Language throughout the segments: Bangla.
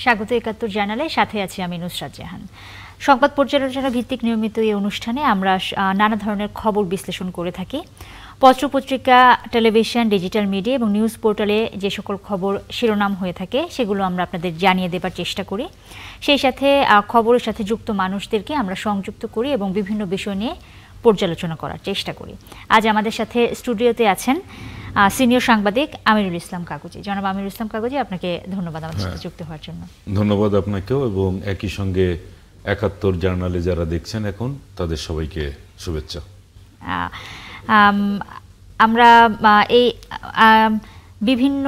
স্বাগত ৭১ জানালে, সাথে আছি আমি নুসরাত জাহান। সংবাদ পর্যালোচনা ভিত্তিক নিয়মিত এই অনুষ্ঠানে আমরা নানা ধরনের খবর বিশ্লেষণ করে থাকি। পত্রপত্রিকা, টেলিভিশন, ডিজিটাল মিডিয়া এবং নিউজ পোর্টালে যে সকল খবর শিরোনাম হয়ে থাকে সেগুলো আমরা আপনাদের জানিয়ে দেবার চেষ্টা করি। সেই সাথে খবরের সাথে যুক্ত মানুষদেরকে আমরা সংযুক্ত করি এবং বিভিন্ন বিষয় নিয়ে পর্যালোচনা করার চেষ্টা করি। আজ আমাদের সাথে স্টুডিওতে আছেন সিনিয়র সাংবাদিক আমিরুল ইসলাম কাগজি। জনাব আমিরুল ইসলাম কাগজি, আপনাকে ধন্যবাদ আমাদের সাথে যুক্ত হওয়ার জন্য। ধন্যবাদ আপনাকেও, এবং একই সঙ্গে ৭১ জার্নালে যারা দেখছেন এখন তাদের সবাইকে শুভেচ্ছা। আমরা এই বিভিন্ন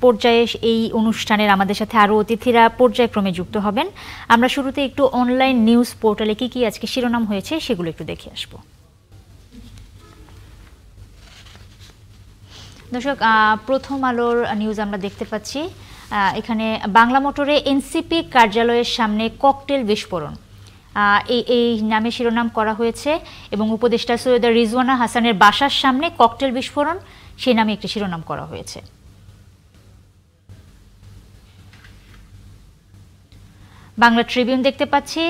পর্যায়ে এই অনুষ্ঠানের আমাদের সাথে আরও অতিথিরা পর্যায়ক্রমে যুক্ত হবেন। আমরা শুরুতে একটু অনলাইন নিউজ পোর্টালে কি কি আজকে শিরোনাম হয়েছে সেগুলো একটু দেখে আসব। দর্শক, প্রথম আলোর নিউজ আমরা দেখতে পাচ্ছি। এখানে বাংলা মোটরে এনসিপি কার্যালয়ের সামনে ককটেল বিস্ফোরণ, এই নামে শিরোনাম করা হয়েছে, এবং উপদেষ্টা সৈয়দা রিজওয়ানা হাসানের বাসার সামনে ককটেল বিস্ফোরণ, সেই নামে একটি শিরোনাম করা হয়েছে। বাংলা ট্রিবিউন দেখতে পাচ্ছি,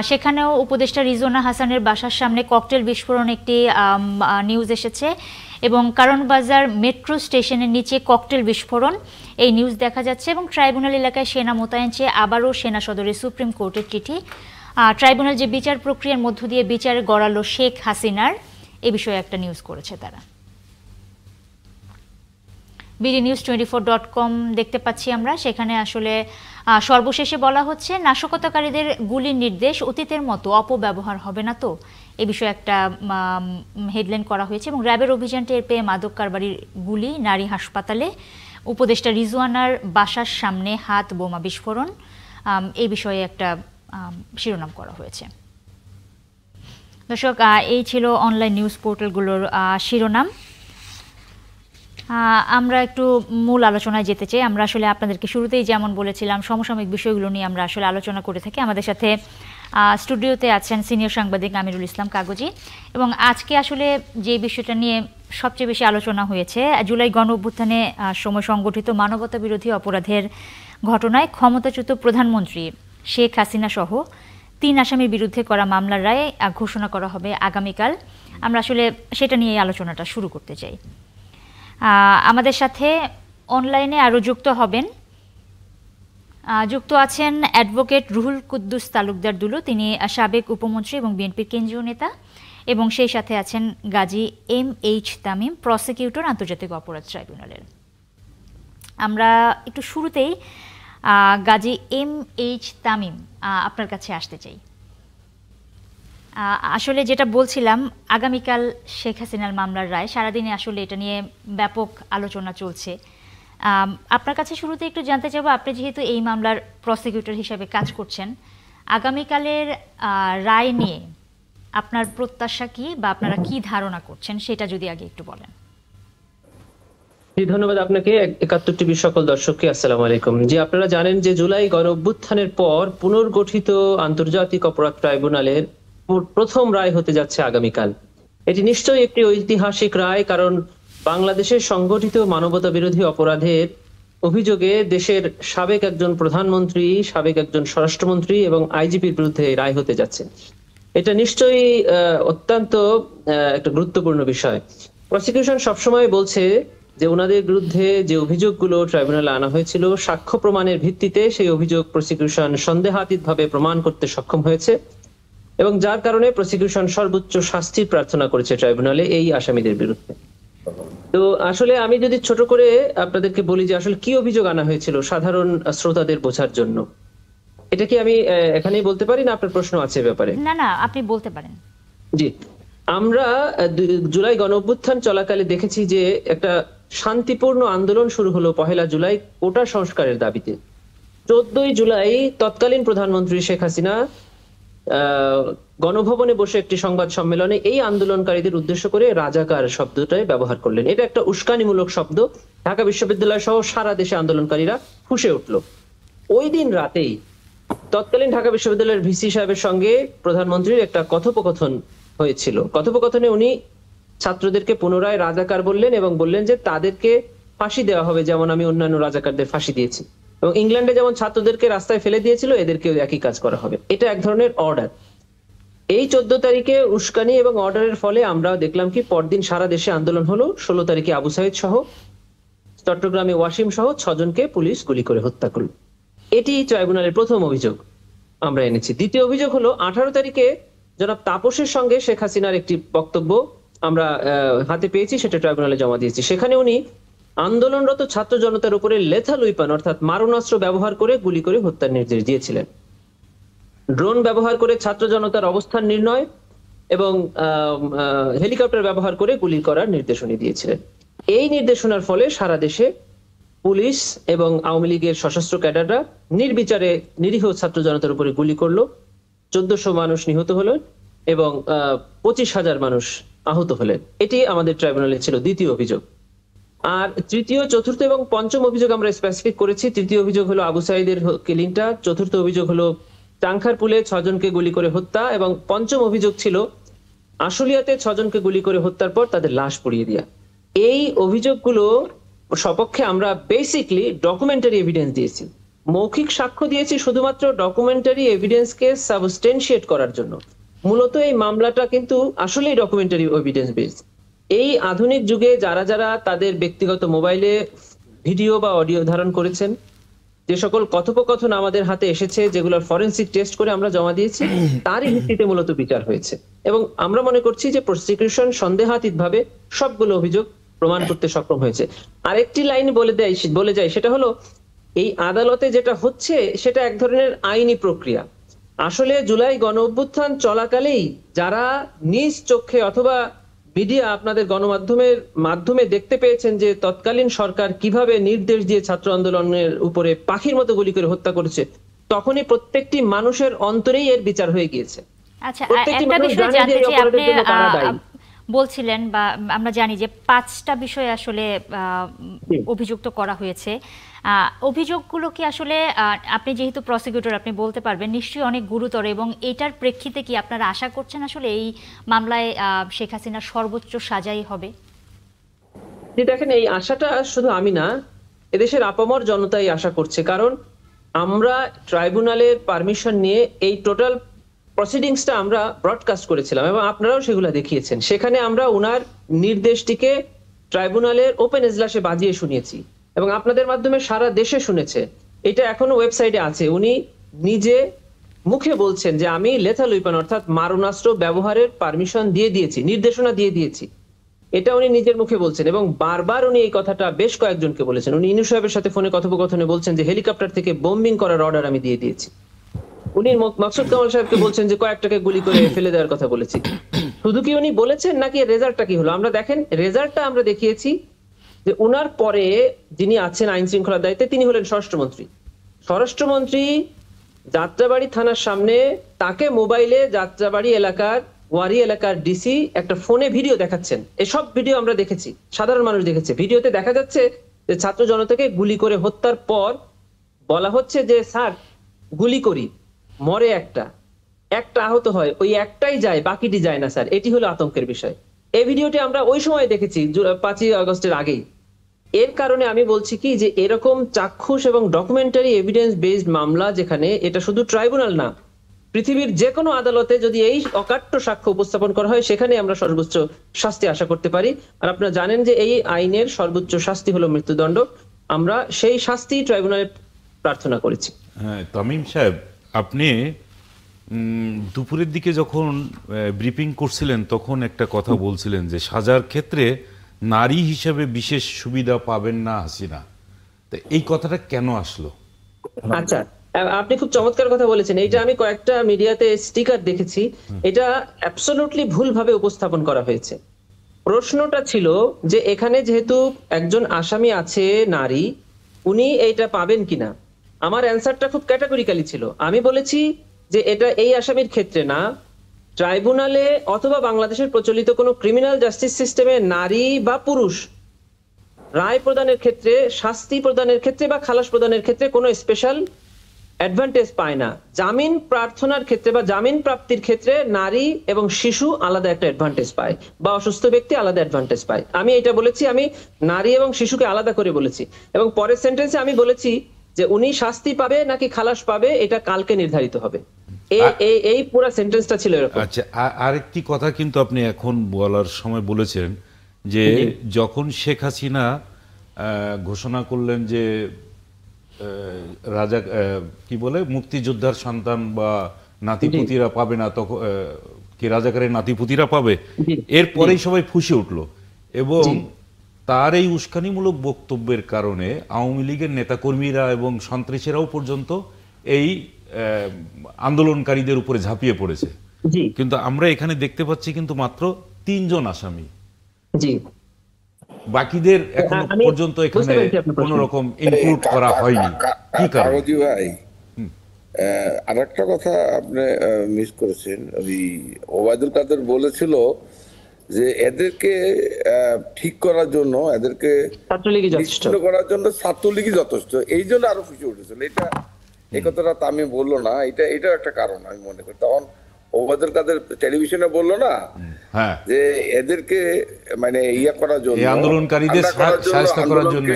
সেখানেও উপদেষ্টা রিজওয়ানা হাসানের বাসার সামনে ককটেল বিস্ফোরণ একটি নিউজ এসেছে, এবং কারণ বাজার মেট্রো স্টেশনের নিচে ককটেল বিস্ফোরণ এই নিউজ দেখা যাচ্ছে। এবং ট্রাইব্যুনাল এলাকায় সেনা মোতায়েন চেয়ে আবারও সেনা সদরে সুপ্রিম কোর্টের চিঠি। ট্রাইব্যুনাল যে বিচার প্রক্রিয়ার মধ্য দিয়ে বিচার গড়ালো শেখ হাসিনার, এ বিষয়ে একটা নিউজ করেছে তারা। bdnews24.com দেখতে পাচ্ছি আমরা, সেখানে আসলে সর্বশেষে বলা হচ্ছে নাশকতাকারীদের গুলির নির্দেশ অতীতের মতো অপব্যবহার হবে না তো, এ বিষয়ে একটা হেডলাইন করা হয়েছে। এবং র্যাবের অভিযান টের পেয়ে মাদক কারবারির গুলি নারী হাসপাতালে, উপদেষ্টা রিজওয়ানার বাসার সামনে হাত বোমা বিস্ফোরণ, এই বিষয়ে একটা শিরোনাম করা হয়েছে। দর্শক, এই ছিল অনলাইন নিউজ পোর্টালগুলোর শিরোনাম। আমরা একটু মূল আলোচনায় যেতে চাই। আমরা আসলে আপনাদেরকে শুরুতেই যেমন বলেছিলাম, সমসাময়িক বিষয়গুলো নিয়ে আমরা আসলে আলোচনা করে থাকি। আমাদের সাথে স্টুডিওতে আছেন সিনিয়র সাংবাদিক আমিরুল ইসলাম কাগজি, এবং আজকে আসলে যে বিষয়টা নিয়ে সবচেয়ে বেশি আলোচনা হয়েছে, জুলাই গণ অভ্যুত্থানে সময় সংগঠিত মানবতা বিরোধী অপরাধের ঘটনায় ক্ষমতাচ্যুত প্রধানমন্ত্রী শেখ হাসিনা সহ ৩ আসামির বিরুদ্ধে করা মামলার রায় ঘোষণা করা হবে আগামীকাল। আমরা আসলে সেটা নিয়ে আলোচনাটা শুরু করতে চাই। আমাদের সাথে অনলাইনে আরও যুক্ত আছেন অ্যাডভোকেট রুহুল কুদ্দুস তালুকদার দুলু, তিনি সাবেক উপমন্ত্রী এবং বিএনপির কেন্দ্রীয় নেতা, এবং সেই সাথে আছেন গাজী MH তামিম, প্রসিকিউটর, আন্তর্জাতিক অপরাধ ট্রাইব্যুনালের। আমরা একটু শুরুতেই গাজী MH তামিম আপনার কাছে আসতে চাই। আসলে যেটা বলছিলাম, আগামীকাল শেখ হাসিনার মামলার রায়, সারাদিনে আসলে এটা নিয়ে ব্যাপক আলোচনা চলছে। আপনার কাছে শুরুতে একটু জানতে চাইবো, আপনি যেহেতু এই মামলার প্রসিকিউটর হিসেবে কাজ করছেন, আগামীকালের রায় নিয়ে আপনার প্রত্যাশা কি, বা আপনারা কি ধারণা করছেন, সেটা যদি আগে একটু বলেন। ধন্যবাদ আপনাকে। ৭১ টিভির সকল দর্শককে আসসালামু আলাইকুম। যে আপনারা জানেন যে জুলাই গণ অভ্যুত্থানের পর পুনর্গঠিত আন্তর্জাতিক অপরাধ ট্রাইব্যুনালের প্রথম রায় হতে যাচ্ছে আগামীকাল। এটি নিশ্চয়ই একটি ঐতিহাসিক রায়, কারণ বাংলাদেশের সংগঠিত মানবতা বিরোধী অপরাধের অভিযোগে দেশের সাবেক একজন প্রধানমন্ত্রী, সাবেক একজন স্বরাষ্ট্রমন্ত্রী এবং আইজিপির বিরুদ্ধে রায় হতে যাচ্ছে। এটা নিশ্চয়ই অত্যন্ত একটা গুরুত্বপূর্ণ বিষয়। প্রসিকিউশন সবসময় বলছে যে ওনাদের বিরুদ্ধে যে অভিযোগগুলো ট্রাইব্যুনালে আনা হয়েছিল, সাক্ষ্য প্রমাণের ভিত্তিতে সেই অভিযোগ প্রসিকিউশন সন্দেহাতীতভাবে প্রমাণ করতে সক্ষম হয়েছে, এবং যার কারণে প্রসিকিউশন সর্বোচ্চ শাস্তির প্রার্থনা করেছে ট্রাইব্যুনালে এই আসামিদের বিরুদ্ধে। তো আসলে আমি যদি ছোট করে আপনাদেরকে বলি যে আসলে কি অভিযোগ আনা হয়েছিল সাধারণ শ্রোতাদের বোঝার জন্য, এটা কি আমি এখানেই বলতে পারি, না আপনার প্রশ্ন আছে ব্যাপারে? না, আপনি বলতে পারেন। জি, আমরা জুলাই গণ অভ্যুত্থান চলাকালে দেখেছি যে একটা শান্তিপূর্ণ আন্দোলন শুরু হলো ১ জুলাই কোটা সংস্কারের দাবিতে। ১৪ জুলাই তৎকালীন প্রধানমন্ত্রী শেখ হাসিনা গণভবনে বসে একটি সংবাদ সম্মেলনে এই আন্দোলনকারীদের উদ্দেশ্য করে রাজাকার শব্দটাই ব্যবহার করলেন। এটা একটা উস্কানিমূলক শব্দ। ঢাকা বিশ্ববিদ্যালয় সহ সারা দেশে আন্দোলনকারীরা ফুঁসে উঠল। ওই দিন রাতেই তৎকালীন ঢাকা বিশ্ববিদ্যালয়ের ভিসি সাহেবের সঙ্গে প্রধানমন্ত্রীর একটা কথোপকথন হয়েছিল। কথোপকথনে উনি ছাত্রদেরকে পুনরায় রাজাকার বললেন এবং বললেন যে তাদেরকে ফাঁসি দেওয়া হবে, যেমন আমি অন্যান্য রাজাকারদের ফাঁসি দিয়েছি। এবং ইংল্যান্ডে যেমন ছাত্রদেরকে রাস্তায় ফেলে দিয়েছিল, এদেরকেও একই কাজ করা হবে। এটা এক ধরনের অর্ডার। এই 14 তারিখে উস্কানি এবং অর্ডারের ফলে আমরা দেখলাম কি পরদিন সারা দেশে আন্দোলন হলো। 16 তারিখে আবু সাইদ সহ, চট্টগ্রামে ওয়াসিম সহ 6 জনকে পুলিশ গুলি করে হত্যা করল। এটি ট্রাইব্যুনালের প্রথম অভিযোগ আমরা এনেছি। দ্বিতীয় অভিযোগ হলো 18 তারিখে জনাব তাপসের সঙ্গে শেখ হাসিনার একটি বক্তব্য আমরা হাতে পেয়েছি, সেটা ট্রাইব্যুনালে জমা দিয়েছি। সেখানে উনি আন্দোলনরত ছাত্র জনতার উপরে লেথাল উইপন অর্থাৎ মারণাস্ত্র ব্যবহার করে গুলি করে হত্যার নির্দেশ দিয়েছিলেন। ড্রোন ব্যবহার করে ছাত্র জনতার অবস্থান নির্ণয় এবং হেলিকপ্টার ব্যবহার করে গুলি করার নির্দেশ উনি দিয়েছিলেন। এই নির্দেশনার ফলে সারা দেশে পুলিশ এবং আওয়ামী লীগের সশস্ত্র ক্যাডাররা নির্বিচারে নিরীহ ছাত্র জনতার উপরে গুলি করলো। 1400 মানুষ নিহত হলেন এবং 25,000 মানুষ আহত হলেন। এটি আমাদের ট্রাইব্যুনালে ছিল দ্বিতীয় অভিযোগ। আর তৃতীয়, চতুর্থ এবং পঞ্চম অভিযোগ আমরা স্পেসিফিক করেছি। তৃতীয় অভিযোগ হলো আবু সাইদের কিলিংটা, চতুর্থ অভিযোগ হলো টাঙ্কার পুলে 6 জনকে গুলি করে হত্যা, এবং পঞ্চম অভিযোগ ছিল আশুলিয়াতে 6 জনকে গুলি করে হত্যার পর তাদের লাশ পুড়িয়ে দেয়া। এই অভিযোগগুলো সপক্ষে আমরা বেসিকলি ডকুমেন্টারি এভিডেন্স দিয়েছি, মৌখিক সাক্ষ্য দিয়েছি শুধুমাত্র ডকুমেন্টারি এভিডেন্সকে সাবস্টেনশিয়েট করার জন্য। মূলত এই মামলাটা কিন্তু আসলেই ডকুমেন্টারি এভিডেন্স বেসড। এই আধুনিক যুগে যারা যারা তাদের ব্যক্তিগত মোবাইলে ভিডিও বা অডিও ধারণ করেছেন, যে সকল কথোপকথন আমাদের হাতে এসেছে, যেগুলোর ফরেনসিক টেস্ট করে আমরা জমা দিয়েছি, তারই ভিত্তিতে মূলত বিচার হয়েছে। এবং আমরা মনে করছি যে প্রসিকিউশন সন্দেহাতীতভাবে সবগুলো অভিযোগ প্রমাণ করতে সক্ষম হয়েছে। আরেকটি লাইন বলে যায়, সেটা হলো এই আদালতে যেটা হচ্ছে সেটা এক ধরনের আইনি প্রক্রিয়া। আসলে জুলাই গণ অভ্যুত্থান চলাকালেই যারা নিজ চোখে অথবা মিডিয়া আপনাদের গণমাধ্যমের মাধ্যমে দেখতে পেয়েছেন যে তৎকালীন সরকার কিভাবে নির্দেশ দিয়ে ছাত্র আন্দোলনের উপরে পাখির মতো গুলি করে হত্যা করেছে, তখনই প্রত্যেকটি মানুষের অন্তরেই এর বিচার হয়ে গিয়েছে। আচ্ছা, একটা বিষয় জানতে চাই, আপনি বলছিলেন বা আমরা জানি যে 5টা বিষয় আসলে অভিযুক্ত করা হয়েছে। অভিযোগগুলো কি আসলে আপনি যেহেতু প্রসিকিউটর, আপনি বলতে পারবেন নিশ্চয়ই অনেক গুরুতর, এবং এটার প্রেক্ষিতে কি আপনারা আশা করছেন আসলে এই মামলায় শেখ হাসিনার সর্বোচ্চ সাজাই হবে? দেখেন, এই আশাটা শুধু আমি না, এদেশের আপামর জনতাই আশা করছে। কারণ আমরা ট্রাইব্যুনালের পারমিশন নিয়ে এই টোটাল প্রসিডিংসটা আমরা ব্রডকাস্ট করেছিলাম এবং আপনারাও সেগুলো দেখিয়েছেন। সেখানে আমরা ওনার নির্দেশটিকে ট্রাইব্যুনালের ওপেন এজলাসে বাজিয়ে শুনিয়েছি এবং আপনাদের মাধ্যমে সারা দেশে শুনেছে। এটা এখনো ওয়েবসাইটে আছে। উনি নিজে মুখে বলছেন যে আমি লেথাল উইপন অর্থাৎ মারণাস্ত্র ব্যবহারের পারমিশন দিয়ে দিয়েছি, নির্দেশনা দিয়ে দিয়েছি। এটা উনি নিজের মুখে বলছেন এবং বারবার উনি এই কথাটা বেশ কয়েকজনকে বলেছেন। উনি ইনু সাহেবের সাথে ফোনে কথোপকথনে বলছেন যে হেলিকপ্টার থেকে বোম্বিং করার অর্ডার আমি দিয়ে দিয়েছি। উনি মাকসুদ কামাল সাহেবকে বলছেন যে কয়েকটাকে গুলি করে ফেলে দেওয়ার কথা বলেছি। শুধু কি উনি বলেছেন নাকি রেজাল্টটা কি হলো? আমরা দেখেন রেজাল্টটা আমরা দেখিয়েছি যে উনার পরে যিনি আছেন আইন শৃঙ্খলার দায়িত্বে, তিনি হলেন স্বরাষ্ট্রমন্ত্রী। স্বরাষ্ট্রমন্ত্রী যাত্রাবাড়ি থানার সামনে তাকে মোবাইলে যাত্রাবাড়ি এলাকার ওয়ারি এলাকার ডিসি একটা ফোনে ভিডিও দেখাচ্ছেন। এসব ভিডিও আমরা দেখেছি, সাধারণ মানুষ দেখেছে। ভিডিওতে দেখা যাচ্ছে যে ছাত্র জনতাকে গুলি করে হত্যার পর বলা হচ্ছে যে স্যার গুলি করি, মরে একটা আহত হয়, ওই একটাই যায়, বাকিটি যায় না স্যার। এটি হলো আতঙ্কের বিষয়। এই ভিডিওটি আমরা ওই সময় দেখেছি 5ই আগস্টের আগেই। এর কারণে আমি বলছি কি যে এরকম চাক্ষুষ এবং ডকুমেন্টারি এভিডেন্স বেসড মামলা, যেখানে এটা শুধু ট্রাইব্যুনাল না, পৃথিবীর যে কোনো আদালতে যদি এই অকাট্য সাক্ষ্য উপস্থাপন করা হয়, সেখানে আমরা সর্বোচ্চ শাস্তি আশা করতে পারি। আর আপনারা জানেন যে এই আইনের সর্বোচ্চ শাস্তি হলো মৃত্যুদণ্ড। আমরা সেই শাস্তি ট্রাইব্যুনালে প্রার্থনা করেছি। হ্যাঁ, তামিম সাহেব, আপনি দুপুরের দিকে যখন ব্রিফিং করছিলেন তখন একটা কথা বলছিলেন যে সাজার ক্ষেত্রে নারী হিসেবে বিশেষ সুবিধা পাবেন না হাসিনা। তো এই কথাটা কেন আসলো? আচ্ছা, আপনি খুব চমৎকার কথা বলেছেন। এইটা আমি কয়েকটা মিডিয়াতে স্টিকার দেখেছি। এটা অ্যাবসলিউটলি ভুলভাবে উপস্থাপন করা হয়েছে। প্রশ্নটা ছিল যে এখানে যেহেতু একজন আসামি আছে নারী, উনি এইটা পাবেন কিনা। আমার অ্যান্সারটা খুব ক্যাটাগরিক্যালি ছিল। আমি বলেছি যে এটা এই আসামির ক্ষেত্রে না, ট্রাইব্যুনালে অথবা বাংলাদেশের প্রচলিত কোনো ক্রিমিনাল জাস্টিস সিস্টেমে নারী বা পুরুষ রায় প্রদানের ক্ষেত্রে, শাস্তি প্রদানের ক্ষেত্রে বা খালাস প্রদানের ক্ষেত্রে কোনো স্পেশাল অ্যাডভান্টেজ পায় না। জামিন প্রার্থনার ক্ষেত্রে বা জামিন প্রাপ্তির ক্ষেত্রে নারী এবং শিশু আলাদা একটা অ্যাডভান্টেজ পায় বা অসুস্থ ব্যক্তি আলাদা অ্যাডভান্টেজ পায়। আমি এটা বলেছি, আমি নারী এবং শিশুকে আলাদা করে বলেছি। এবং পরের সেন্টেন্সে আমি বলেছি যে উনি শাস্তি পাবে নাকি খালাস পাবে এটা কালকে নির্ধারিত হবে। এই পুরো সেন্টেন্সটা ছিল এরকম। আচ্ছা, আরেকটি কথা কিন্তু আপনি এখন বলার সময় বলেছেন যে যখন শেখ হাসিনা ঘোষণা করলেন যে রাজা কি বলে মুক্তিযোদ্ধার সন্তান বা নাতিপুতিরা পাবে না, তখন কি রাজাকারের নাতিপুতিরা পাবে, এরপরেই সবাই ফুঁসে উঠলো এবং তার এই উস্কানিমূলক বক্তব্যের কারণে আওয়ামী লীগের নেতাকর্মীরা এবং সন্ত্রাসীরাও পর্যন্ত এই আন্দোলনকারীদের উপরে ঝাঁপিয়ে পড়েছে। কিন্তু আমরা এখানে দেখতে পাচ্ছি কিন্তু মাত্র 3 জন আসামি, বাকিদের এখনো পর্যন্ত এখানে কোন রকম ইনক্লুড করা হয়নি। কি কারণে ভাই? আরেকটা কথা আপনি মিস করেছেন। ওই ওবায়দুল কাদের বলেছিল যে এদেরকে ঠিক করার জন্য, এদেরকে নিশ্চিন্ন করার জন্য ছাত্রলীগই যথেষ্ট, এই জন্য আরো খুশি উঠেছিল। এই কথাটা তামিম বললো না, এটা একটা কারণ আমি মনে করি। তখন ওবায়দুল কাদের টেলিভিশনে বললো না যে এদেরকে মানে ইয়া করার জন্য, আন্দোলনকারীদের শায়েস্তা করার জন্য,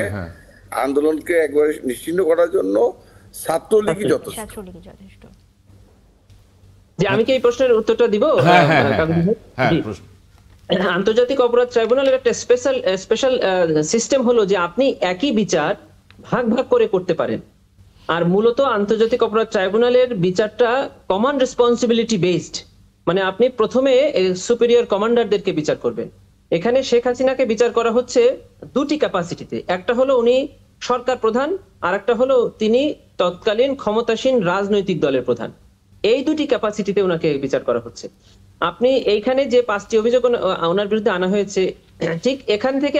আন্দোলনকে একবারে নিশ্চিন্ন করার জন্য ছাত্রলীগই যথেষ্ট। যে আমি কি এই প্রশ্নের উত্তরটা দিব? আন্তর্জাতিক অপরাধ ট্রাইব্যুনালের একটা স্পেশাল সিস্টেম হলো যে আপনি একই বিচার ভাগ ভাগ করে করতে পারেন। আর মূলত আন্তর্জাতিক অপরাধ ট্রাইব্যুনালের বিচারটা কমান্ড রেসপন্সিবিলিটি বেসড, মানে আপনি প্রথমে সুপিরিয়র কমান্ডারদেরকে বিচার করবেন। এখানে শেখ হাসিনাকে বিচার করা হচ্ছে দুটি ক্যাপাসিটিতে, একটা হলো উনি সরকার প্রধান, আর একটা হলো তিনি তৎকালীন ক্ষমতাসীন রাজনৈতিক দলের প্রধান। এই দুটি ক্যাপাসিটিতে ওনাকে বিচার করা হচ্ছে। আপনি এইখানে যে 5টি অভিযোগ ওনার বিরুদ্ধে আনা হয়েছে, ঠিক এখান থেকে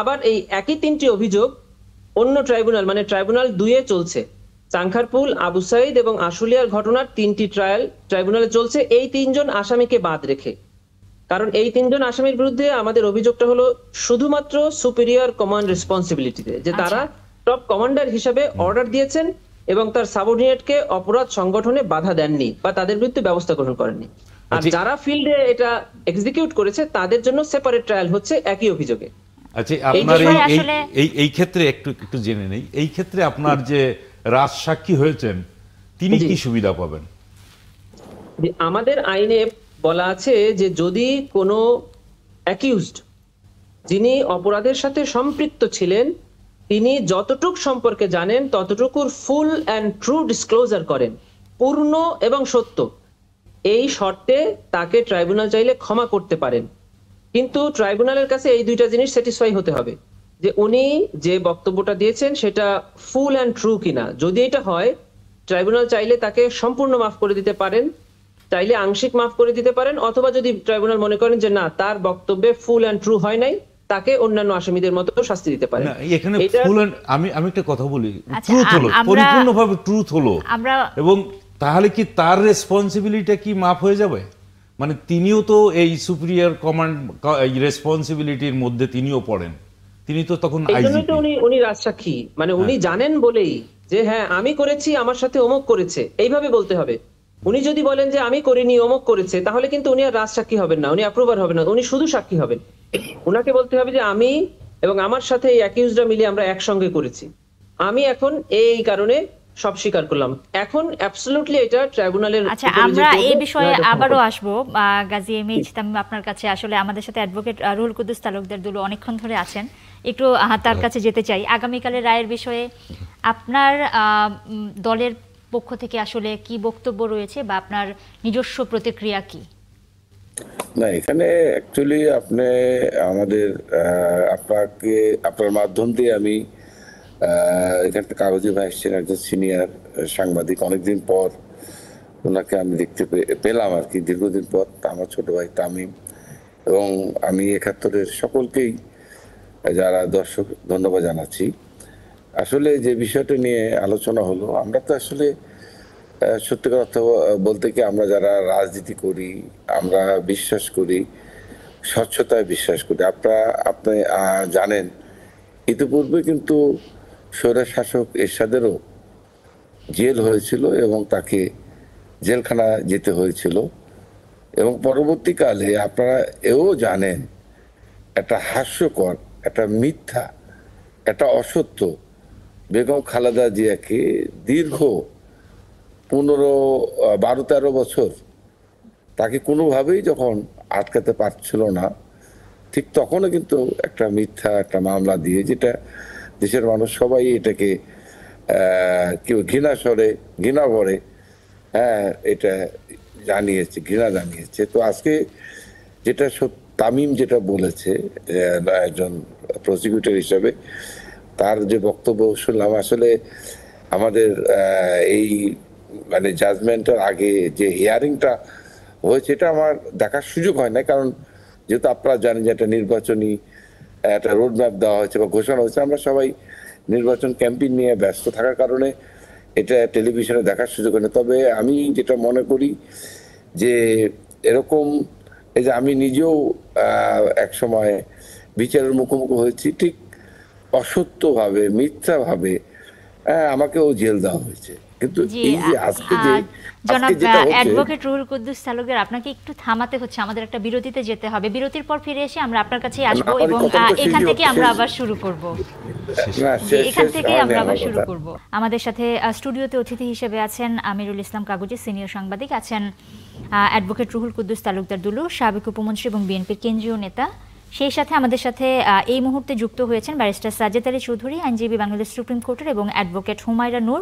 আবার এই একই 3টি অভিযোগ অন্য ট্রাইব্যুনাল মানে ট্রাইব্যুনাল 2-এ চলছে। চাংখারপুল, আবু সাইদ এবং আশুলিয়ার ঘটনার 3টি ট্রায়াল ট্রাইব্যুনালে চলছে এই 3 জন আসামিকে বাদ রেখে। কারণ এই 3 জন আসামির বিরুদ্ধে আমাদের অভিযোগটা হলো শুধুমাত্র সুপিরিয়র কমান্ড রেসপন্সিবিলিটিতে, যে তারা টপ কমান্ডার হিসেবে অর্ডার দিয়েছেন এবং তার সাবঅর্ডিনেটকে অপরাধ সংগঠনে বাধা দেননি বা তাদের বিরুদ্ধে ব্যবস্থা গ্রহণ করেননি। আর যারা ফিল্ডে এটা এক্সিকিউট করেছে তাদের জন্য সেপারেট ট্রায়াল হচ্ছে একই অভিযোগে। আচ্ছা, আপনার এই ক্ষেত্রে একটু জেনে নেই, এই ক্ষেত্রে আপনার যে রাজসাক্ষী হয়েছেন তিনি কি সুবিধা পাবেন? আমাদের আইনে বলা আছে যে যদি কোনো অ্যাকিউজড যিনি অপরাধের সাথে সম্পৃক্ত ছিলেন তিনি যতটুক সম্পর্কে জানেন ততটুকুর ফুল অ্যান্ড ট্রু ডিসক্লোজার করেন, পূর্ণ এবং সত্য, এই শর্তে তাকে ট্রাইব্যুনাল চাইলে ক্ষমা করতে পারেন। কিন্তু ট্রাইব্যুনালের কাছে এই দুইটা জিনিস স্যাটিসফাই হতে হবে, যে উনি যে বক্তব্যটা দিয়েছেন সেটা ফুল অ্যান্ড ট্রু কিনা। যদি এটা হয় ট্রাইব্যুনাল চাইলে তাকে সম্পূর্ণ মাফ করে দিতে পারেন, চাইলে আংশিক মাফ করে দিতে পারেন, অথবা যদি ট্রাইব্যুনাল মনে করেন যে না তার বক্তব্যে ফুল অ্যান্ড ট্রু হয় নাই তাকে অন্যান্য আসামিদের মতো শাস্তি দিতে পারেন। এখানে ফুল অ্যান্ড আমি একটা কথা বলি, ট্রুথ হলো, পরিপূর্ণভাবে ট্রুথ হলো, এবং তাহলে কি তার রেসপন্সিবিলিটি কি মাফ হয়ে যাবে? মানে তিনিও তো এই সুপিরিয়র কমান্ড রেসপন্সিবিলিটির মধ্যে তিনিও পড়েন, তিনি তো তখন আইজিপি। উনি রাজসাক্ষী, মানে উনি জানেন বলেই যে হ্যাঁ আমি করেছি, আমার সাথে অমুক করেছে, এইভাবে বলতে হবে। উনি যদি বলেন যে আমি করিনি অমুক করেছে, তাহলে কিন্তু উনি আর রাজসাক্ষী হবেন না, উনি অ্যাপ্রুভার হবেন না, উনি শুধু সাক্ষী হবেন। উনাকে বলতে হবে যে আমি এবং আমার সাথে এই অ্যাকিউজডরা মিলে আমরা একসঙ্গে করেছি, আমি এখন এই কারণে সব স্বীকার করলাম। এখন অ্যাবসলিউটলি এটা ট্রাইব্যুনালের। আচ্ছা, আমরা এই বিষয়ে আবারও আসবো। গাজী এম এইচ তামিম আপনার কাছে, আসলে আমাদের সাথে অ্যাডভোকেট রুহুল কুদ্দুস তালুকদার দুলু অনেকক্ষণ ধরে আছেন, একটু তার কাছে যেতে চাই। আগামীকালের রায়ের বিষয়ে আপনার দলের পক্ষ থেকে আসলে কি বক্তব্য রয়েছে বা আপনার নিজস্ব প্রতিক্রিয়া কি? না, এখানে অ্যাকচুয়ালি আপনি আমাদের আপনার মাধ্যম দিয়ে আমি এখান থেকে কাগজি ভাই এসছেন, একজন সিনিয়র সাংবাদিক, অনেকদিন পর ওনাকে আমি দেখতে পেলাম আর কি, দীর্ঘদিন পর। আমার ছোট ভাই তামিম এবং আমি 71-এর সকলকেই যারা দর্শক ধন্যবাদ জানাচ্ছি। আসলে যে বিষয়টা নিয়ে আলোচনা হলো, আমরা তো আসলে সত্যিকার অর্থ বলতে কি আমরা যারা রাজনীতি করি আমরা বিশ্বাস করি স্বচ্ছতায় বিশ্বাস করি। আপনি জানেন ইতিপূর্বে কিন্তু স্বৈর শাসক এরশাদেরও জেল হয়েছিল এবং তাকে জেলখানা যেতে হয়েছিল, এবং পরবর্তীকালে আপনারা এও জানেন একটা হাস্যকর, একটা মিথ্যা, একটা অসত্য বেগম খালেদা জিয়াকে দীর্ঘ 12-13 বছর তাকে কোনোভাবেই যখন আটকাতে পারছিল না, ঠিক তখনও কিন্তু একটা মিথ্যা একটা মামলা দিয়ে, যেটা দেশের মানুষ সবাই এটাকে কেউ ঘৃণা ভরে এটা জানিয়েছে, ঘৃণা জানিয়েছে। তো আজকে যেটা তামিম যেটা বলেছে একজন প্রসিকিউটর হিসেবে, তার যে বক্তব্য শুনলাম, আসলে আমাদের এই মানে জাজমেন্টের আগে যে হিয়ারিংটা হয়েছে এটা আমার দেখার সুযোগ হয় না, কারণ যেহেতু আপনারা জানেন যে একটা নির্বাচনী একটা রোড ম্যাপ দেওয়া হয়েছে বা ঘোষণা হয়েছে, আমরা সবাই নির্বাচন ক্যাম্পেইন নিয়ে ব্যস্ত থাকার কারণে এটা টেলিভিশনে দেখার সুযোগ হয় না। তবে আমি যেটা মনে করি যে এরকম, এই যে আমি নিজেও এক সময় বিচারের মুখোমুখি হয়েছি, ঠিক অসত্যভাবে মিথ্যাভাবে আমাকেও জেল দেওয়া হয়েছে। কিন্তু এই যে আজকে জনাব যেটা অ্যাডভোকেট রুহুল কুদ্দুস তালুকদার, আপনাকে একটু থামাতে হচ্ছে, আমাদের একটা বিরতিতে যেতে হবে। বিরতির পর ফিরে এসে আমরা আপনার কাছেই আসবো এবং এখান থেকে আমরা আবার শুরু করব। আমাদের সাথে স্টুডিওতে অতিথি হিসেবে আছেন আমিরুল ইসলাম কাগজি, সিনিয়র সাংবাদিক, আছেন অ্যাডভোকেট রুহুল কুদ্দুস তালুকদার দুলু, সাবেক উপমন্ত্রী এবং বিএনপির কেন্দ্রীয় নেতা। সেই সাথে আমাদের সাথে এই মুহূর্তে যুক্ত হয়েছেন ব্যারিস্টার সাজেদ আলী চৌধুরী, আইনজীবী, বাংলাদেশ সুপ্রিম কোর্টের, এবং অ্যাডভোকেট হুমায়রা নূর,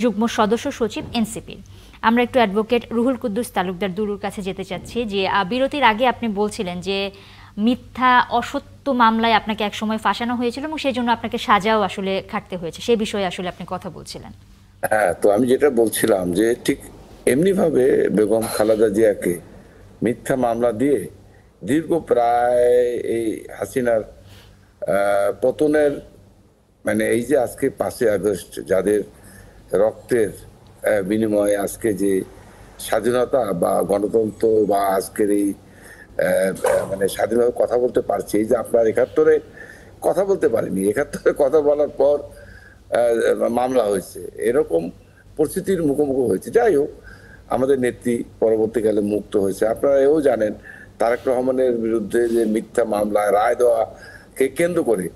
যুগ্ম সদস্য সচিব, এনসিপির। আমরা একটু অ্যাডভোকেট রুহুল কুদ্দুস তালুকদার দুলুর কাছে যেতে চাচ্ছি যে বিরতির আগে আপনি বলছিলেন যে মিথ্যা অসত্য মামলায় আপনাকে একসময় ফাঁসানো হয়েছিল এবং সেই জন্য আপনাকে সাজাও আসলে খাটতে হয়েছে, সেই বিষয়ে আসলে আপনি কথা বলছিলেন। হ্যাঁ, তো আমি যেটা বলছিলাম যে ঠিক এমনিভাবে বেগম খালেদা জিয়াকে মিথ্যা মামলা দিয়ে দীর্ঘ প্রায় এই হাসিনার পতনের মানে এই যে আজকে 5ই আগস্ট যাদের রক্তের বিনিময়ে আজকে যে স্বাধীনতা বা গণতন্ত্র বা আজকের এই মানে স্বাধীনভাবে কথা বলতে পারছি, এই যে আপনার 71-এ কথা বলতে পারিনি, 71-এ কথা বলার পর মামলা হয়েছে, এরকম পরিস্থিতির মুখোমুখি হয়েছে। যাই হোক, আমাদের নেত্রী পরবর্তীকালে মুক্ত হয়েছে। আপনারা এও জানেন তারেক রহমানের বিরুদ্ধে যে মিথ্যা মামলায় রায় দেওয়াকে কেন্দ্র করে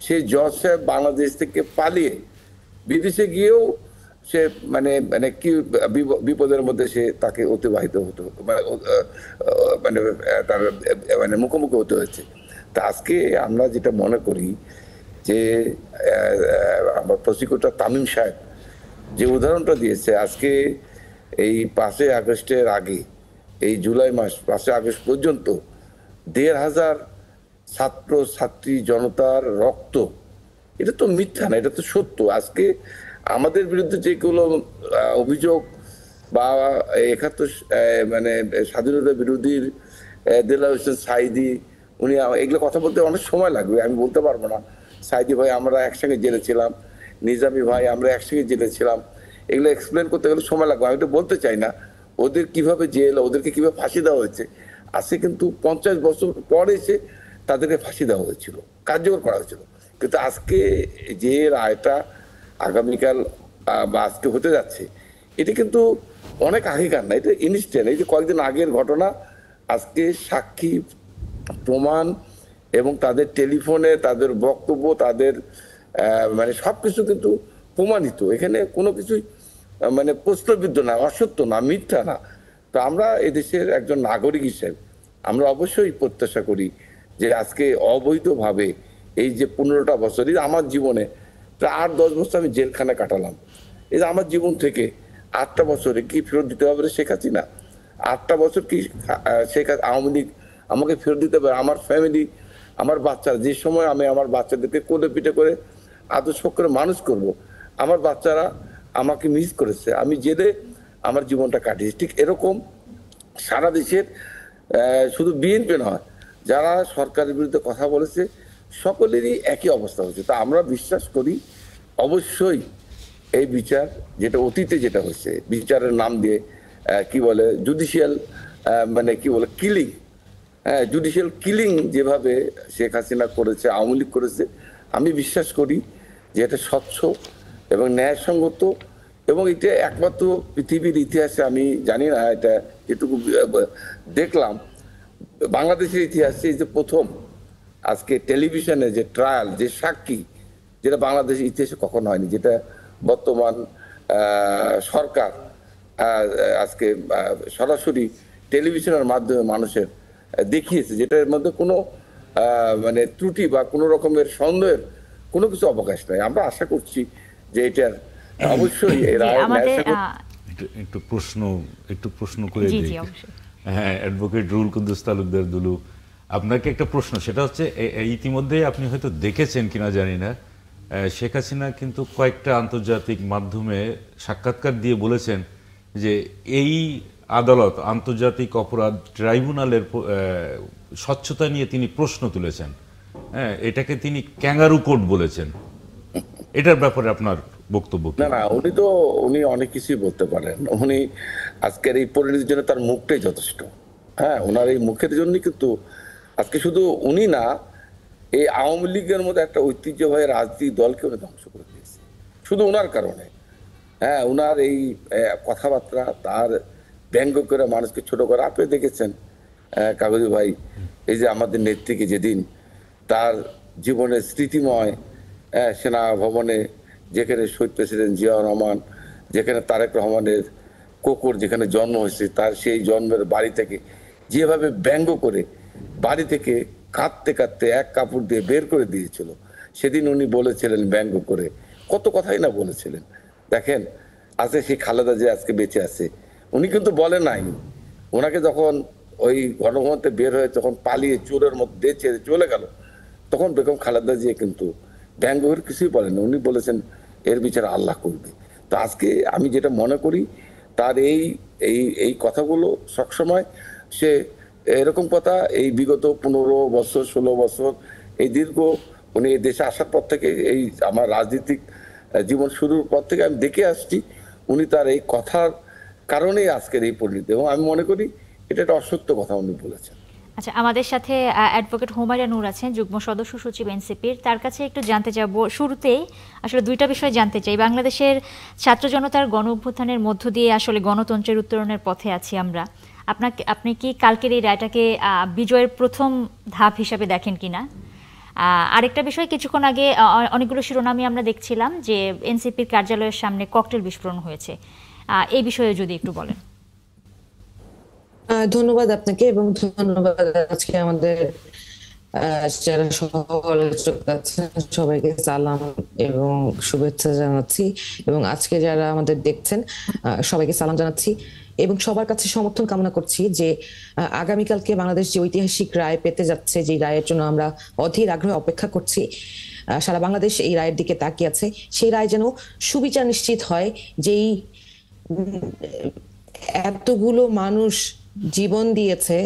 সেই জজ সাহেব বাংলাদেশ থেকে পালিয়ে বিদেশে গিয়েও সে মানে মানে কি বিপদের মধ্যে সে তাকে অতিবাহিত হতো, মানে তার মানে মুখোমুখি হতে হয়েছে। তা আজকে আমরা যেটা মনে করি যে আমার প্রসিকিউটর তামিম সাহেব যে উদাহরণটা দিয়েছে, আজকে এই 5ই আগস্টের আগে এই জুলাই মাস 5ই আগস্ট পর্যন্ত 1,500 ছাত্র ছাত্রী জনতার রক্ত, এটা তো মিথ্যা না, এটা তো সত্য। আজকে আমাদের বিরুদ্ধে যেগুলো অভিযোগ বা 71 মানে স্বাধীনতা বিরোধীর দেলাওয়ার হোসেন সাঈদী, উনি এগুলো কথা বলতে অনেক সময় লাগবে, আমি বলতে পারবো না। সাঈদী ভাই আমরা একসঙ্গে জেলে ছিলাম, নিজামী ভাই আমরা একসঙ্গে জেলে ছিলাম, এগুলো এক্সপ্লেন করতে গেলে সময় লাগবে। আমি তো বলতে চাই না ওদের কিভাবে জেল, ওদেরকে কিভাবে ফাঁসি দেওয়া হয়েছে। আজকে কিন্তু 50 বছর পর এসে তাদেরকে ফাঁসি দেওয়া হয়েছিল, কার্যকর করা হয়েছিল। কিন্তু আজকে যে রায়টা আগামীকাল বা আজকে হতে যাচ্ছে, এটা কিন্তু অনেক আগেকার না, এটা ইনস্ট্যান্ট। এই যে কয়েকদিন আগের ঘটনা, আজকে সাক্ষী প্রমাণ এবং তাদের টেলিফোনে তাদের বক্তব্য, তাদের মানে সবকিছু কিন্তু প্রমাণিত। এখানে কোনো কিছুই মানে প্রশ্নবিদ্ধ না, অসত্য না, মিথ্যা না। তো আমরা এদেশের একজন নাগরিক হিসেবে আমরা অবশ্যই প্রত্যাশা করি যে আজকে অবৈধভাবে এই যে 15টা বছর, এই আমার জীবনে প্রায় 8-10 বছর আমি জেলখানে কাটালাম, এই যে আমার জীবন থেকে 8টা বছরে কি ফেরত দিতে হবে শেখ হাসিনা? 8টা বছর কি আওয়ামী লীগ আমাকে ফেরত দিতে পারে? আমার ফ্যামিলি, আমার বাচ্চারা, যে সময় আমি আমার বাচ্চাদেরকে কোলে পিঠে করে আদর্শ করে মানুষ করব, আমার বাচ্চারা আমাকে মিস করেছে, আমি জেলে আমার জীবনটা কাটিয়েছি। ঠিক এরকম সারা দেশের শুধু বিএনপি নয়, যারা সরকারের বিরুদ্ধে কথা বলেছে সকলেরই একই অবস্থা হচ্ছে। তা আমরা বিশ্বাস করি অবশ্যই এই বিচার, যেটা অতীতে যেটা হচ্ছে, বিচারের নাম দিয়ে কি বলে জুডিশিয়াল মানে কি বলে কিলিং, জুডিশিয়াল কিলিং যেভাবে শেখ হাসিনা করেছে, আওয়ামী লীগ করেছে, আমি বিশ্বাস করি যে এটা স্বচ্ছ এবং ন্যায়সঙ্গত, এবং এটা একমাত্র পৃথিবীর ইতিহাসে, আমি জানি না এটা যেটুকু দেখলাম বাংলাদেশের ইতিহাসে, এই যে প্রথম আজকে টেলিভিশনে যে ট্রায়াল, যে সাক্ষী যেটা বাংলাদেশের ইতিহাসে কখনো হয়নি, যেটা বর্তমান সরকার আজকে সরাসরি টেলিভিশনের মাধ্যমে মানুষের দেখিয়েছে, যেটার মধ্যে কোনো মানে ত্রুটি বা কোনো রকমের সন্দেহের কোনো কিছু অবকাশ নাই। আমরা আশা করছি যে এটার অবশ্যই একটু প্রশ্ন করে দিই। হ্যাঁ, অ্যাডভোকেট রুহুল কুদ্দুস তালুকদার দুলু, আপনাকে একটা প্রশ্ন, সেটা হচ্ছে ইতিমধ্যে আপনি হয়তো দেখেছেন কিনা জানি না, শেখ হাসিনা কিন্তু কয়েকটা আন্তর্জাতিক মাধ্যমে সাক্ষাৎকার দিয়ে বলেছেন যে এই আদালত, আন্তর্জাতিক অপরাধ ট্রাইব্যুনালের স্বচ্ছতা নিয়ে তিনি প্রশ্ন তুলেছেন। হ্যাঁ, এটাকে তিনি ক্যাঙ্গারু কোর্ট বলেছেন। এটার ব্যাপারে আপনার বক্তব্য? না, উনি অনেক কিছুই বলতে পারেন। উনি আজকের এই পরিণতির জন্য তার মুখটাই যথেষ্ট। হ্যাঁ, ওনার এই মুখের জন্যই কিন্তু আজকে শুধু উনি না, এই আওয়ামী লীগের মধ্যে একটা ঐতিহ্যবাহী রাজনৈতিক দলকে উনি ধ্বংস করে দিয়েছে শুধু ওনার কারণে। হ্যাঁ, ওনার এই কথাবার্তা, তার ব্যঙ্গ করে মানুষকে ছোট করে, আপনি দেখেছেন কাগজি ভাই, এই যে আমাদের নেত্রীকে যেদিন তার জীবনের স্মৃতিময় সেনা ভবনে, যেখানে শহীদ প্রেসিডেন্ট জিয়াউর রহমান, যেখানে তারেক রহমানের কোকর যেখানে জন্ম হয়েছে, তার সেই জন্মের বাড়ি থেকে যেভাবে ব্যঙ্গ করে বাড়ি থেকে কাঁদতে কাঁদতে এক কাপড় দিয়ে বের করে দিয়েছিল, সেদিন উনি বলেছিলেন ব্যঙ্গ করে, কত কথাই না বলেছিলেন। দেখেন আজকে সেই খালেদা যে আজকে বেঁচে আছে, উনি কিন্তু বলে নাই, ওনাকে যখন ওই গণভবনতে বের হয়ে যখন পালিয়ে চোরের মধ্যে ছেড়ে চলে গেল, তখন বেগম খালেদা জিয়া কিন্তু ব্যঙ্গ করে কিছুই বলেন, উনি বলেছেন এর বিচার আল্লাহ করবে। তো আজকে আমি যেটা মনে করি, তার এই কথাগুলো সবসময় সে এরকম কথা এই বিগত 15 বছর 16 বছর এই দীর্ঘ উনি এই দেশে আসার পর থেকে, এই আমার রাজনৈতিক জীবন শুরুর পর থেকে আমি দেখে আসছি, উনি তার এই কথার কারণেই আজকের এই পরিণতি, এবং আমি মনে করি এটা একটা অসত্য কথা উনি বলেছেন। আচ্ছা, আমাদের সাথে অ্যাডভোকেট হুমায়রা নূর আছেন, যুগ্ম সদস্য সচিব এনসিপির। তার কাছে একটু জানতে চাইব, শুরুতেই আসলে দুইটা বিষয় জানতে চাই। বাংলাদেশের ছাত্র জনতার গণ অভ্যুত্থানের মধ্য দিয়ে আসলে গণতন্ত্রের উত্তরণের পথে আছি আমরা। আপনি কি কালকের এই রায়টাকে বিজয়ের প্রথম ধাপ হিসাবে দেখেন কিনা? আরেকটা বিষয়, কিছুক্ষণ আগে অনেকগুলো শিরোনামই আমরা দেখছিলাম যে এনসিপির কার্যালয়ের সামনে ককটেল বিস্ফোরণ হয়েছে, এই বিষয়ে যদি একটু বলেন। ধন্যবাদ আপনাকে, এবং ধন্যবাদ আজকে আমাদের যারা সহ-আলোচক আছেন সবাইকে সালাম এবং শুভেচ্ছা জানাচ্ছি, এবং আজকে যারা আমাদের দেখছেন সবাইকে সালাম জানাচ্ছি এবং সবার কাছে সমর্থন কামনা করছি যে আগামীকালকে বাংলাদেশ যে ঐতিহাসিক রায় পেতে যাচ্ছে, যে রায়ের জন্য আমরা অধীর আগ্রহে অপেক্ষা করছি, সারা বাংলাদেশ এই রায়ের দিকে তাকিয়ে আছে, সেই রায় যেন সুবিচার নিশ্চিত হয়। যেই এতগুলো মানুষ জীবন দিয়েছে,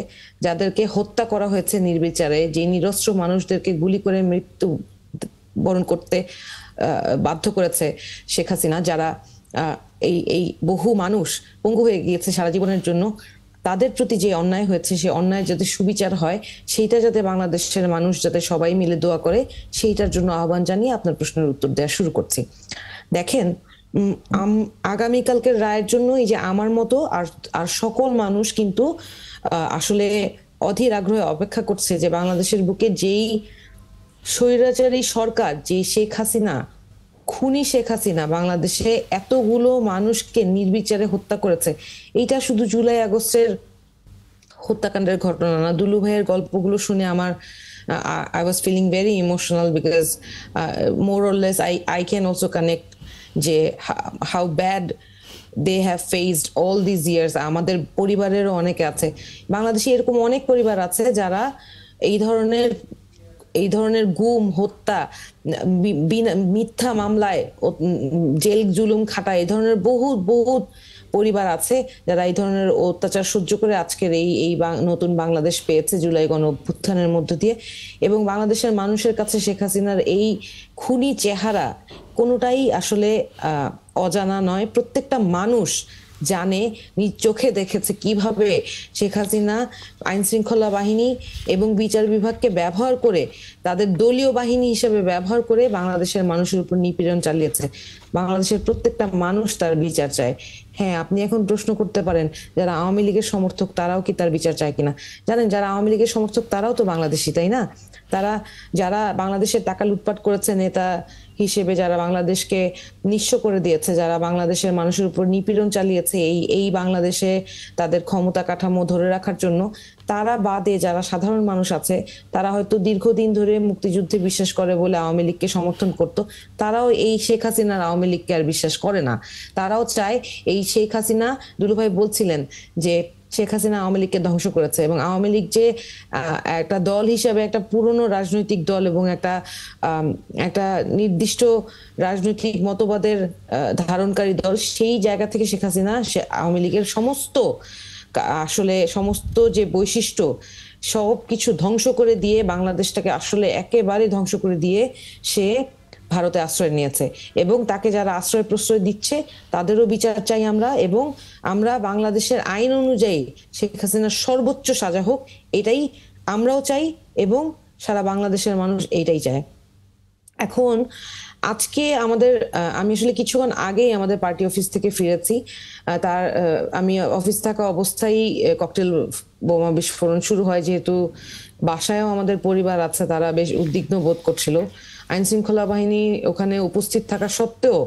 যাদেরকে হত্যা করা হয়েছে নির্বিচারে, যে নিরস্ত্র মানুষদেরকে গুলি করে মৃত্যু বরণ করতে বাধ্য করেছে শেখ হাসিনা, যারা এই বহু মানুষ পঙ্গু হয়ে গিয়েছে সারা জীবনের জন্য, তাদের প্রতি যে অন্যায় হয়েছে, সেই অন্যায় যাতে সুবিচার হয়, সেইটা যাতে বাংলাদেশের মানুষ যাতে সবাই মিলে দোয়া করে, সেইটার জন্য আহ্বান জানিয়ে আপনার প্রশ্নের উত্তর দেওয়া শুরু করছি। দেখেন, আগামীকালকের রায়ের জন্য এই যে আমার মতো আর সকল মানুষ কিন্তু আসলে অধীর আগ্রহে অপেক্ষা করছে যে বাংলাদেশের বুকে যেই স্বৈরাচারী সরকার, যে শেখ হাসিনা, খুনি শেখ হাসিনা বাংলাদেশে এতগুলো মানুষকে নির্বিচারে হত্যা করেছে, এইটা শুধু জুলাই আগস্টের হত্যাকাণ্ডের ঘটনা না। দুলু ভাইয়ের গল্পগুলো শুনে আমার I was feeling very emotional because more or less I can also connect যে how bad they have faced all these years. আমাদের পরিবারেরও অনেকে আছে বাংলাদেশে, এরকম অনেক পরিবার আছে যারা এই ধরনের গুম, হত্যা, মিথ্যা মামলায় জেল জুলুম খাটা, এই ধরনের বহুত পরিবার আছে যারা এই ধরনের অত্যাচার সহ্য করে আজকের এই নতুন বাংলাদেশ পেয়েছে জুলাই গণ অভ্যুত্থানের মধ্য দিয়ে। এবং বাংলাদেশের মানুষের কাছে শেখ হাসিনার এই খুনি চেহারা কোনোটাই আসলে অজানা নয়। প্রত্যেকটা মানুষ জানে, নিজ চোখে দেখেছে কিভাবে শেখ হাসিনা আইন শৃঙ্খলা বাহিনী এবং বিচার বিভাগকে ব্যবহার করে, তাদের দলীয় বাহিনী হিসেবে ব্যবহার করে বাংলাদেশের মানুষের উপর নিপীড়ন চালিয়েছে। বাংলাদেশের প্রত্যেকটা মানুষ তার বিচার চায়, হ্যাঁ, আপনি এখন প্রশ্ন করতে পারেন যারা আওয়ামী লীগের সমর্থক তারাও কি তার বিচার চায় কিনা। জানেন, যারা আওয়ামী লীগের সমর্থক তারাও তো বাংলাদেশি, তাই না? তারা যারা বাংলাদেশের টাকা লুটপাট করেছে, নেতা হিসেবে যারা বাংলাদেশকে নিঃস্ব করে দিয়েছে, যারা বাংলাদেশের মানুষের উপর নিপীড়ন চালিয়েছে এই বাংলাদেশে তাদের ক্ষমতা কাঠামো ধরে রাখার জন্য, তারা বাদে যারা সাধারণ মানুষ আছে, তারা হয়তো দীর্ঘদিন ধরে মুক্তিযুদ্ধে বিশ্বাস করে বলে আওয়ামী লীগকে সমর্থন করত, তারাও এই শেখ হাসিনার আওয়ামী লীগকে আর বিশ্বাস করে না। তারাও চায় এই শেখ হাসিনা, দুলুভাই বলছিলেন যে শেখ হাসিনা আওয়ামী লীগকে ধ্বংস করেছে, এবং আওয়ামী লীগ যে একটা দল হিসেবে একটা পুরনো রাজনৈতিক দল এবং একটা নির্দিষ্ট রাজনৈতিক মতবাদের ধারণকারী দল, সেই জায়গা থেকে শেখ হাসিনা আওয়ামী লীগের সমস্ত যে বৈশিষ্ট্য সব কিছু ধ্বংস করে দিয়ে, বাংলাদেশটাকে আসলে একেবারে ধ্বংস করে দিয়ে সে ভারতে আশ্রয় নিয়েছে। এবং তাকে যারা আশ্রয় প্রশ্রয় দিচ্ছে তাদেরও বিচার চাই আমরা, এবং আমরা বাংলাদেশের আইন অনুযায়ী শেখ হাসিনার সর্বোচ্চ সাজা হোক, এটাই আমরাও চাই এবং সারা বাংলাদেশের মানুষ এইটাই চায়। এখন আজকে আমি আসলে কিছুক্ষণ আগেই আমাদের পার্টি অফিস থেকে ফিরেছি। আমি অফিস থাকা অবস্থায় ককটেল বোমা বিস্ফোরণ শুরু হয়। যেহেতু বাসায়ও আমাদের পরিবার আছে, তারা বেশ উদ্বিগ্ন বোধ করছিল। আইন শৃঙ্খলা বাহিনী ওখানে উপস্থিত থাকা সত্ত্বেও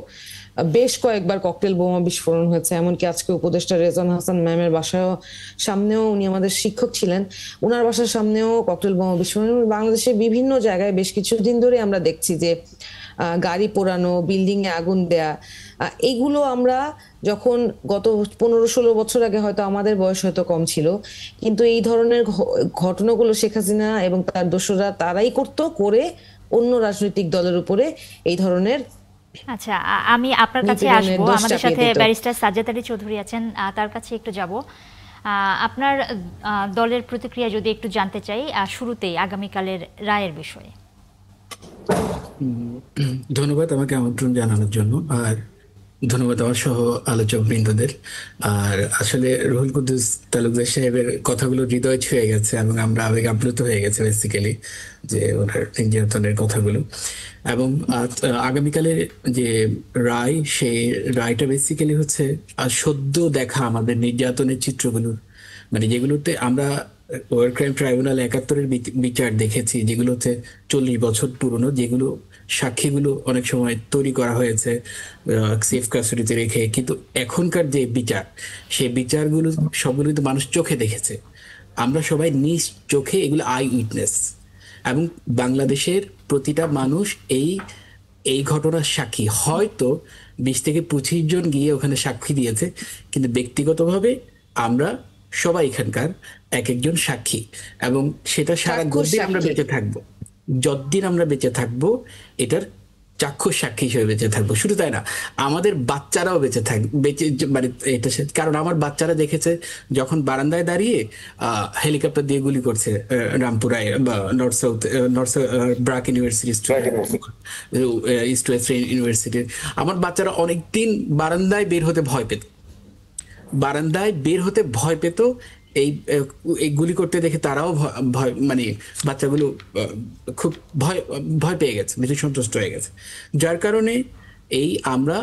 বেশ কয়েকবার ককটেল বোমা বিস্ফোরণ হয়েছে। এমনকি আজকে উপদেষ্টা রেজওয়ান হাসান ম্যামের বাসায় সামনেও, উনি আমাদের শিক্ষক ছিলেন, ওনার বাসার সামনেও ককটেল বোমা বিস্ফোরণ। বাংলাদেশের বিভিন্ন জায়গায় বেশ কিছুদিন ধরে আমরা দেখছি যে গাড়ি পোড়ানো, বিল্ডিং এ আগুন দেয়া, এইগুলো আমরা যখন গত 15-16 বছর আগে, হয়তো আমাদের বয়স হয়তো কম ছিল, কিন্তু এই ধরনের ঘটনাগুলো শেখ হাসিনা এবং তার দোসররা তারাই করে অন্য রাজনৈতিক দলের উপরে এই ধরনের। আচ্ছা, আমি আপনার কাছে আসবো। আমাদের সাথে ব্যারিস্টার সাজ্জাদ আলী চৌধুরী আছেন, তার কাছে একটু যাব। আপনার দলের প্রতিক্রিয়া যদি একটু জানতে চাই শুরুতেই আগামীকালের রায়ের বিষয়ে। ধন্যবাদ আমাকে আমন্ত্রণ জানানোর জন্য, আর ধন্যবাদ আমার সহ আলোচক বৃন্দদের। আর আসলে রুহুল কুদ্দুস তালুকদার সাহেবের কথাগুলো হৃদয় ছুঁয়ে গেছে এবং আমরা আবেগ আপ্লুত হয়ে গেছে বেসিক্যালি, যে ওনার নির্যাতনের কথাগুলো। এবং আগামীকালের যে রায়, সেই রায়টা বেসিক্যালি হচ্ছে সদ্য দেখা আমাদের নির্যাতনের চিত্রগুলো, মানে যেগুলোতে আমরা ওয়ার ক্রাইম ট্রাইব্যুনাল 71-এর বিচার দেখেছি, যেগুলো হচ্ছে 40 বছর পুরনো, যেগুলো সাক্ষীগুলো অনেক সময় তৈরি করা হয়েছে সেফ কাস্টডিতে রেখে, কিন্তু এখনকার যে বিচার, সেই বিচারগুলো সবগুলো তো মানুষ চোখে দেখেছে। আমরা সবাই নিজ চোখে এগুলো আই উইটনেস, এবং বাংলাদেশের প্রতিটা মানুষ এই ঘটনার সাক্ষী। হয়তো 20 থেকে 25 জন গিয়ে ওখানে সাক্ষী দিয়েছে, কিন্তু ব্যক্তিগতভাবে আমরা সবাই এখানকার এক একজন সাক্ষী, এবং সেটা সারা যতদিন আমরা বেঁচে থাকবো, যতদিন আমরা বেঁচে থাকবো, এটার চাক্ষুষ সাক্ষী হিসেবে বেঁচে থাকবো। শুধু তাই না, আমাদের বাচ্চারাও বেঁচে থাকবে, মানে এটা, কারণ আমার বাচ্চারা দেখেছে যখন বারান্দায় দাঁড়িয়ে হেলিকপ্টার দিয়ে গুলি করছে রামপুরায় বা north BRAC university, east West ইউনিভার্সিটির। আমার বাচ্চারা অনেকদিন বারান্দায় বের হতে ভয় পেত। এই গুলি করতে দেখে তারাও ভয়, মানে বাচ্চাগুলো খুব ভয় পেয়ে গেছে, বেশি সন্তুষ্ট হয়ে গেছে। যার কারণে আমরা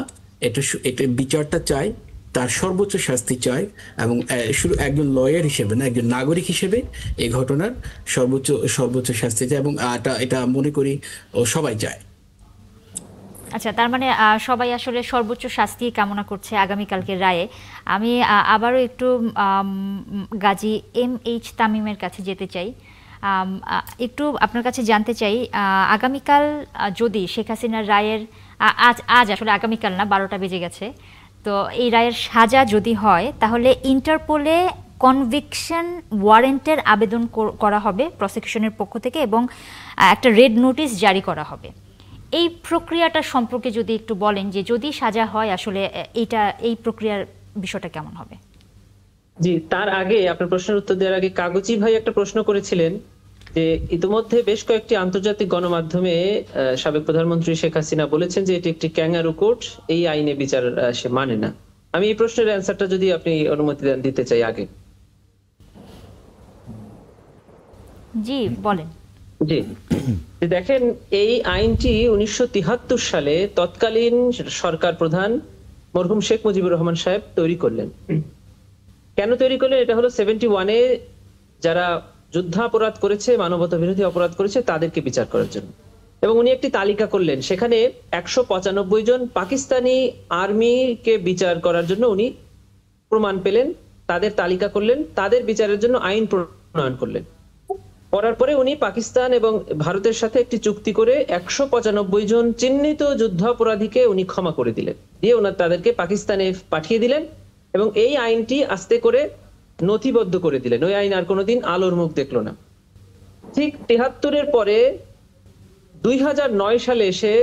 এটা বিচারটা চাই, তার সর্বোচ্চ শাস্তি চাই, এবং শুধু একজন লয়ার হিসেবে না, একজন নাগরিক হিসেবে এই ঘটনার সর্বোচ্চ শাস্তি চাই, এবং এটা মনে করি সবাই চায়। আচ্ছা, তার মানে সবাই আসলে সর্বোচ্চ শাস্তি কামনা করছে আগামীকালকের রায়ে। আমি আবারও একটু গাজী MH তামিমের কাছে যেতে চাই। একটু আপনার কাছে জানতে চাই, আগামীকাল যদি শেখ হাসিনার রায়ের, আজ আসলে আগামীকাল না, 12টা বেজে গেছে, তো এই রায়ের সাজা যদি হয়, তাহলে ইন্টারপোলে কনভিকশন ওয়ারেন্টের আবেদন করা হবে প্রসিকিউশনের পক্ষ থেকে, এবং একটা রেড নোটিশ জারি করা হবে। এই প্রক্রিয়াটা সম্পর্কে যদি একটু বলেন, যে যদি সাজা হয়, আসলে এই প্রক্রিয়ার বিষয়টা কেমন হবে? জি, তার আগে আপনার প্রশ্নের উত্তর দেওয়ার আগে কাগজি ভাই একটা প্রশ্ন করেছিলেন যে ইতিমধ্যে বেশ কয়েকটি আন্তর্জাতিক গণমাধ্যমে সাবেক প্রধানমন্ত্রী শেখ হাসিনা বলেছেন যে এটি একটি ক্যাঙ্গারু কোর্ট, এই আইনে বিচার সে মানে না। আমি এই প্রশ্নের অ্যান্সারটা যদি আপনি অনুমতি দেন দিতে চাই আগে। জি বলেন। জি, দেখেন, এই আইনটি 1973 সালে তৎকালীন সরকার প্রধান মরহুম শেখ মুজিবুর রহমান সাহেব তৈরি করলেন। কেন তৈরি করলেন? এটা হলো 71-এ যারা যুদ্ধাপরাধ করেছে, মানবতা বিরোধী অপরাধ করেছে, তাদেরকে বিচার করার জন্য। এবং উনি একটি তালিকা করলেন, সেখানে 195 জন পাকিস্তানি আর্মিকে বিচার করার জন্য উনি প্রমাণ পেলেন, তাদের তালিকা করলেন, তাদের বিচারের জন্য আইন প্রণয়ন করলেন। করার পরে উনি পাকিস্তান এবং ভারতের সাথে একটি চুক্তি করে 195 জন চিহ্নিত যুদ্ধাপরাধীকে উনি ক্ষমা করে দিলেন, দিয়ে ওনার তাদেরকে পাকিস্তানে পাঠিয়ে দিলেন এবং এই আইনটি আস্তে করে নথিবদ্ধ করে দিলেন। ওই আইন আর কোনোদিন আলোর মুখ দেখলো না। ঠিক 73-এর পরে 2009 সালে এসে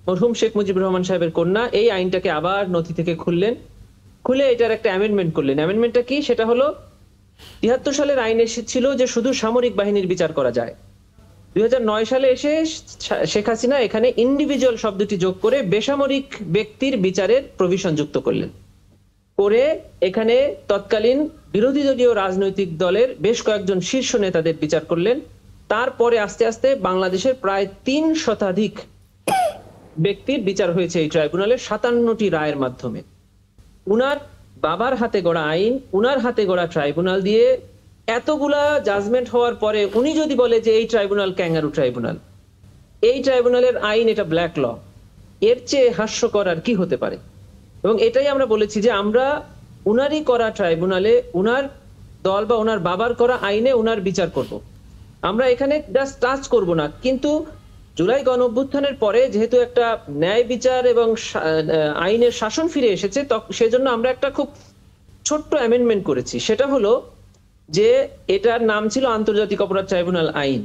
মরহুম শেখ মুজিবুর রহমান সাহেবের কন্যা এই আইনটাকে আবার নথি থেকে খুলে এটার একটা অ্যামেন্ডমেন্ট করলেন। অ্যামেন্ডমেন্টটা কি? সেটা হলো 73 সালের আইন এসেছিল যে শুধু সামরিক বাহিনীর বিচার করা যায়। 2009 সালে এসে শেখ হাসিনা এখানে ইন্ডিভিজুয়াল শব্দটি যোগ করে বেসামরিক ব্যক্তির বিচারের প্রভিশন যুক্ত করলেন, করে এখানে তৎকালীন বিরোধী দলীয় রাজনৈতিক দলের বেশ কয়েকজন শীর্ষ নেতাদের বিচার করলেন। তারপরে আস্তে আস্তে বাংলাদেশের প্রায় 3 শতাধিক ব্যক্তির বিচার হয়েছে এই ট্রাইব্যুনালে 57টি রায়ের মাধ্যমে। উনার বাবার হাতে গড়া আইন, উনার হাতে গড়া ট্রাইব্যুনাল দিয়ে এতগুলা জাজমেন্ট হওয়ার পরে উনি যদি বলে যে এই ট্রাইব্যুনাল ক্যাঙ্গারু ট্রাইব্যুনাল, এই ট্রাইব্যুনালের আইন এটা ব্ল্যাক ল, এর চেয়ে হাস্যকর আর কি হতে পারে? এবং এটাই আমরা বলেছি যে আমরা উনারই করা ট্রাইব্যুনালে উনার দল বা উনার বাবার করা আইনে উনার বিচার করব। আমরা এখানে জাস্ট টাচ করব না। কিন্তু জুলাই গণঅভ্যুত্থানের পরে যেহেতু একটা ন্যায় বিচার এবং আইনের শাসন ফিরে এসেছে, সেজন্য আমরা একটা খুব ছোট্ট অ্যামেন্ডমেন্ট করেছি। সেটা হলো যে এটার নাম ছিল আন্তর্জাতিক অপরাধ ট্রাইব্যুনাল আইন,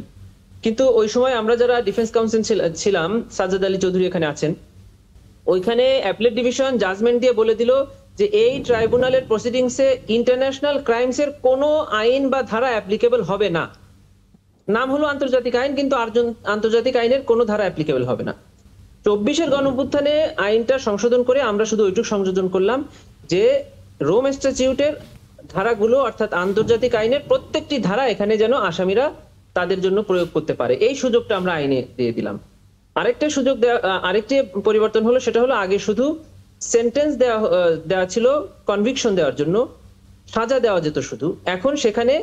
কিন্তু ওই সময় আমরা যারা ডিফেন্স কাউন্সিল ছিলাম, সাজ্জাদ আলী চৌধুরী এখানে আছেন, ওইখানে অ্যাপেলেট ডিভিশন জাজমেন্ট দিয়ে বলে দিল যে এই ট্রাইব্যুনালের প্রসিডিংসে ইন্টারন্যাশনাল ক্রাইমস এর কোনো আইন বা ধারা অ্যাপ্লিকেবল হবে না। নাম হলো আন্তর্জাতিক আইন, কিন্তু আন্তর্জাতিক আইনের কোনো ধারা অ্যাপ্লিকেবল হবে না। 24-এর গণঅভ্যুত্থানে আইনটা সংশোধন করে আমরা শুধু ওইটুকু সংযোজন করলাম যে রোম স্ট্যাটিউটের ধারাগুলো অর্থাৎ আন্তর্জাতিক আইনের প্রত্যেকটি ধারা এখানে যেন আসামিরা তাদের জন্য প্রয়োগ করতে পারে, এই সুযোগটা আমরা আইনে দিয়ে দিলাম। আরেকটি পরিবর্তন হলো, সেটা হলো আগে শুধু সেন্টেন্স দেওয়া ছিল কনভিকশন দেওয়ার জন্য, সাজা দেওয়া যেত শুধু, এখন সেখানে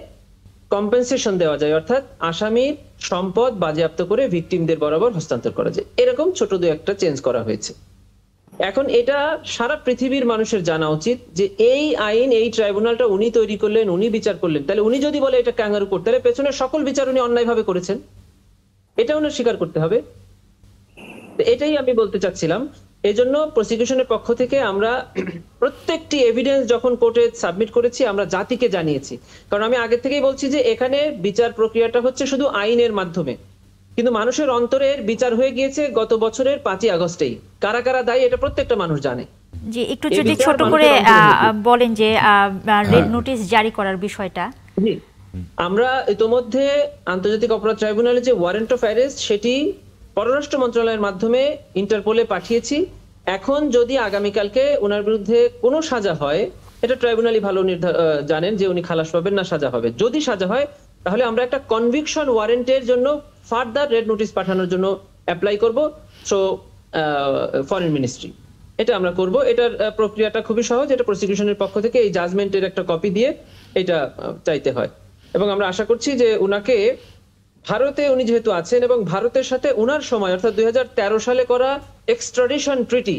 কম্পেনসেশন দেওয়া যায়, অর্থাৎ আসামির সম্পদ বাজেয়াপ্ত করে ভিকটিমদের বরাবর হস্তান্তর করা যায়। এরকম ছোট দু একটা চেঞ্জ করা হয়েছে। এখন এটা সারা পৃথিবীর মানুষের জানা উচিত যে এই আইন, এই ট্রাইব্যুনালটা উনি তৈরি করলেন, উনি বিচার করলেন। তাহলে উনি যদি বলে এটা ক্যাঙ্গারু কোর্ট, তাহলে পেছনের সকল বিচার উনি অন্যায়ভাবে করেছেন, এটা উনি স্বীকার করতে হবে। এটাই আমি বলতে চাচ্ছিলাম। এই জন্য প্রসিকিউশনের পক্ষ থেকে আমরা প্রত্যেকটি এভিডেন্স যখন কোর্টে সাবমিট করেছি আমরা জাতিকে জানিয়েছি, কারণ আমি আগে থেকেই বলছি যে এখানে বিচার প্রক্রিয়াটা হচ্ছে শুধু আইনের মাধ্যমে, কিন্তু মানুষের অন্তরের বিচার হয়ে গিয়েছে গত বছরের 5ই আগস্টেই। কারা কারা দায়ী এটা প্রত্যেকটা মানুষ জানে। জি, একটু যদি ছোট করে বলেন যে রেড নোটিশ জারি করার বিষয়টা। জি, আমরা ইতোমধ্যে আন্তর্জাতিক অপরাধ ট্রাইব্যুনালে যে ওয়ারেন্ট অফ অ্যারেস্ট সেটি পররাষ্ট্র মন্ত্রণালয়ের মাধ্যমে ইন্টারপোলে পাঠিয়েছি। এখন যদি আগামীকালকে ওনার বিরুদ্ধে কোনো সাজা হয়, এটা ট্রাইব্যুনালই ভালো জানেন যে উনি খালাস পাবেন না সাজা হবে। যদি সাজা হয় তাহলে আমরা একটা কনভিকশন ওয়ারেন্টের জন্য ফার্দার রেড নোটিশ পাঠানোর জন্য অ্যাপ্লাই করব সো ফরেন মিনিস্ট্রি। এটা আমরা করব। এটার প্রক্রিয়াটা খুবই সহজ। এটা প্রসিকিউশনের পক্ষ থেকে এই জাজমেন্টের একটা কপি দিয়ে এটা চাইতে হয়, এবং আমরা আশা করছি যে উনাকে ভারতে উনি যেহেতু আছেন এবং ভারতের সাথে উনার সময় অর্থাৎ 2013 সালে করা এক্সট্রাডিশন ট্রিটি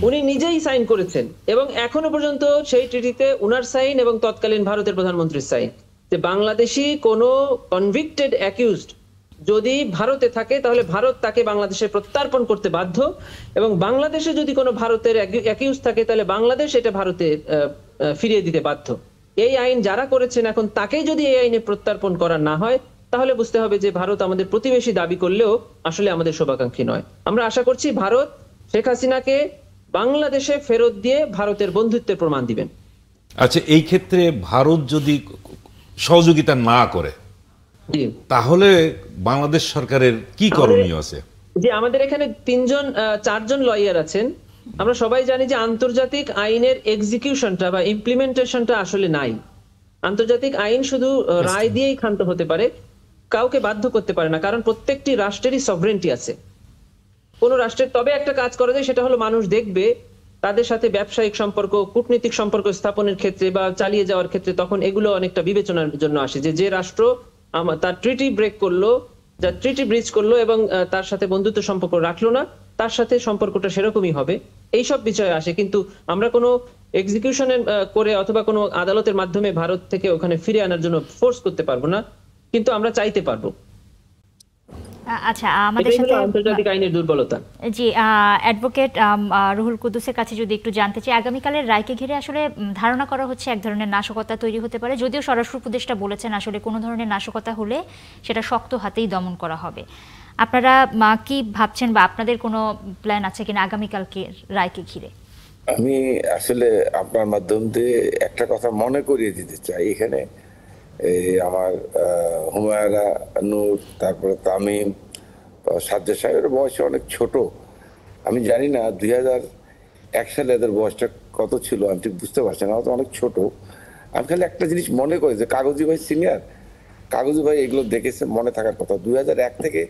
উনি নিজেই সাইন করেছেন, এবং এখনো পর্যন্ত সেই ট্রিটিতে উনার সাইন এবং তৎকালীন ভারতের প্রধানমন্ত্রীর সাইন, যে বাংলাদেশি কোনো কনভিক্টেড অ্যাকিউজড যদি ভারতে থাকে তাহলে ভারত তাকে বাংলাদেশে প্রত্যার্পণ করতে বাধ্য, এবং বাংলাদেশে যদি কোনো ভারতের অ্যাকিউজ থাকে তাহলে বাংলাদেশ এটা ভারতে ফিরিয়ে দিতে বাধ্য। এই আইন যারা করেছেন এখন তাকেই যদি এই আইনে প্রত্যার্পণ করা না হয় তাহলে বুঝতে হবে যে ভারত আমাদের প্রতিবেশী দাবি করলেও আসলে আমাদের শুভাকাঙ্ক্ষী নয়। আমরা আশা করছি ভারত শেখ হাসিনাকে বাংলাদেশে ফেরত দিয়ে ভারতের বন্ধুত্বের প্রমাণ দিবেন। আচ্ছা, এই ক্ষেত্রে ভারত যদি সহযোগিতা না করে তাহলে বাংলাদেশ সরকারের কি করণীয় আছে? যে আমাদের এখানে 4জন লয়ার আছেন। আমরা সবাই জানি যে আন্তর্জাতিক আইনের এক্সিকিউশনটা বা ইমপ্লিমেন্টেশনটা আসলে নাই। আন্তর্জাতিক আইন শুধু রায় দিয়েই ক্ষান্ত হতে পারে, কাউকে বাধ্য করতে পারে না, কারণ প্রত্যেকটি রাষ্ট্রেরই সভরেন্টি আছে। কোন রাষ্ট্রের তবে একটা কাজ করা যায়, সেটা হলো মানুষ দেখবে তাদের সাথে ব্যবসায়িক সম্পর্ক, কূটনৈতিক সম্পর্ক স্থাপনের ক্ষেত্রে বা চালিয়ে যাওয়ার ক্ষেত্রে তখন এগুলো অনেকটা বিবেচনার জন্য আসে, যে রাষ্ট্র তার ট্রিটি ব্রেক করলো, যা ট্রিটি ব্রিচ করলো এবং তার সাথে বন্ধুত্ব সম্পর্ক রাখলো না, তার সাথে সম্পর্কটা সেরকমই হবে, এইসব বিষয়ে আসে। কিন্তু আমরা কোনো এক্সিকিউশনের করে অথবা কোনো আদালতের মাধ্যমে ভারত থেকে ওখানে ফিরে আনার জন্য ফোর্স করতে পারবো না, কিন্তু আমরা চাইতে পারবো। আচ্ছা, আমাদের সাথে আন্তর্জাতিক আইনের দুর্বলতা। জি, অ্যাডভোকেট রুহুল কুদ্দুসের কাছে যদি একটু জানতে চাই, আগামীকালের রায়কে ঘিরে আসলে ধারণা করা হচ্ছে এক ধরনের নাশকতা তৈরি হতে পারে, যদিও স্বরাষ্ট্র উপদেষ্টা বলেছেন আসলে কোনো ধরনের নাশকতা হলে সেটা শক্ত হাতেই দমন করা হবে। আপনারা কি ভাবছেন বা আপনাদের কোনো প্ল্যান আছে কিনা আগামীকালকে রায়কে ঘিরে? আমি আসলে আপনার মাধ্যম দিয়ে একটা কথা মনে করিয়ে দিতে চাই। এখানে আমার হুমায়রা নূর, তারপরে তামিম, সাজ্জাদ সাহেবের বয়স অনেক ছোট। আমি জানি না 2001 সালে এদের বয়সটা কত ছিল, আমি ঠিক বুঝতে পারছি না, হয়তো অনেক ছোট। আমি খালি একটা জিনিস মনে করি যে কাগজি ভাই সিনিয়র, কাগজি ভাই এগুলো দেখেছে, মনে থাকার কথা। 2001 থেকে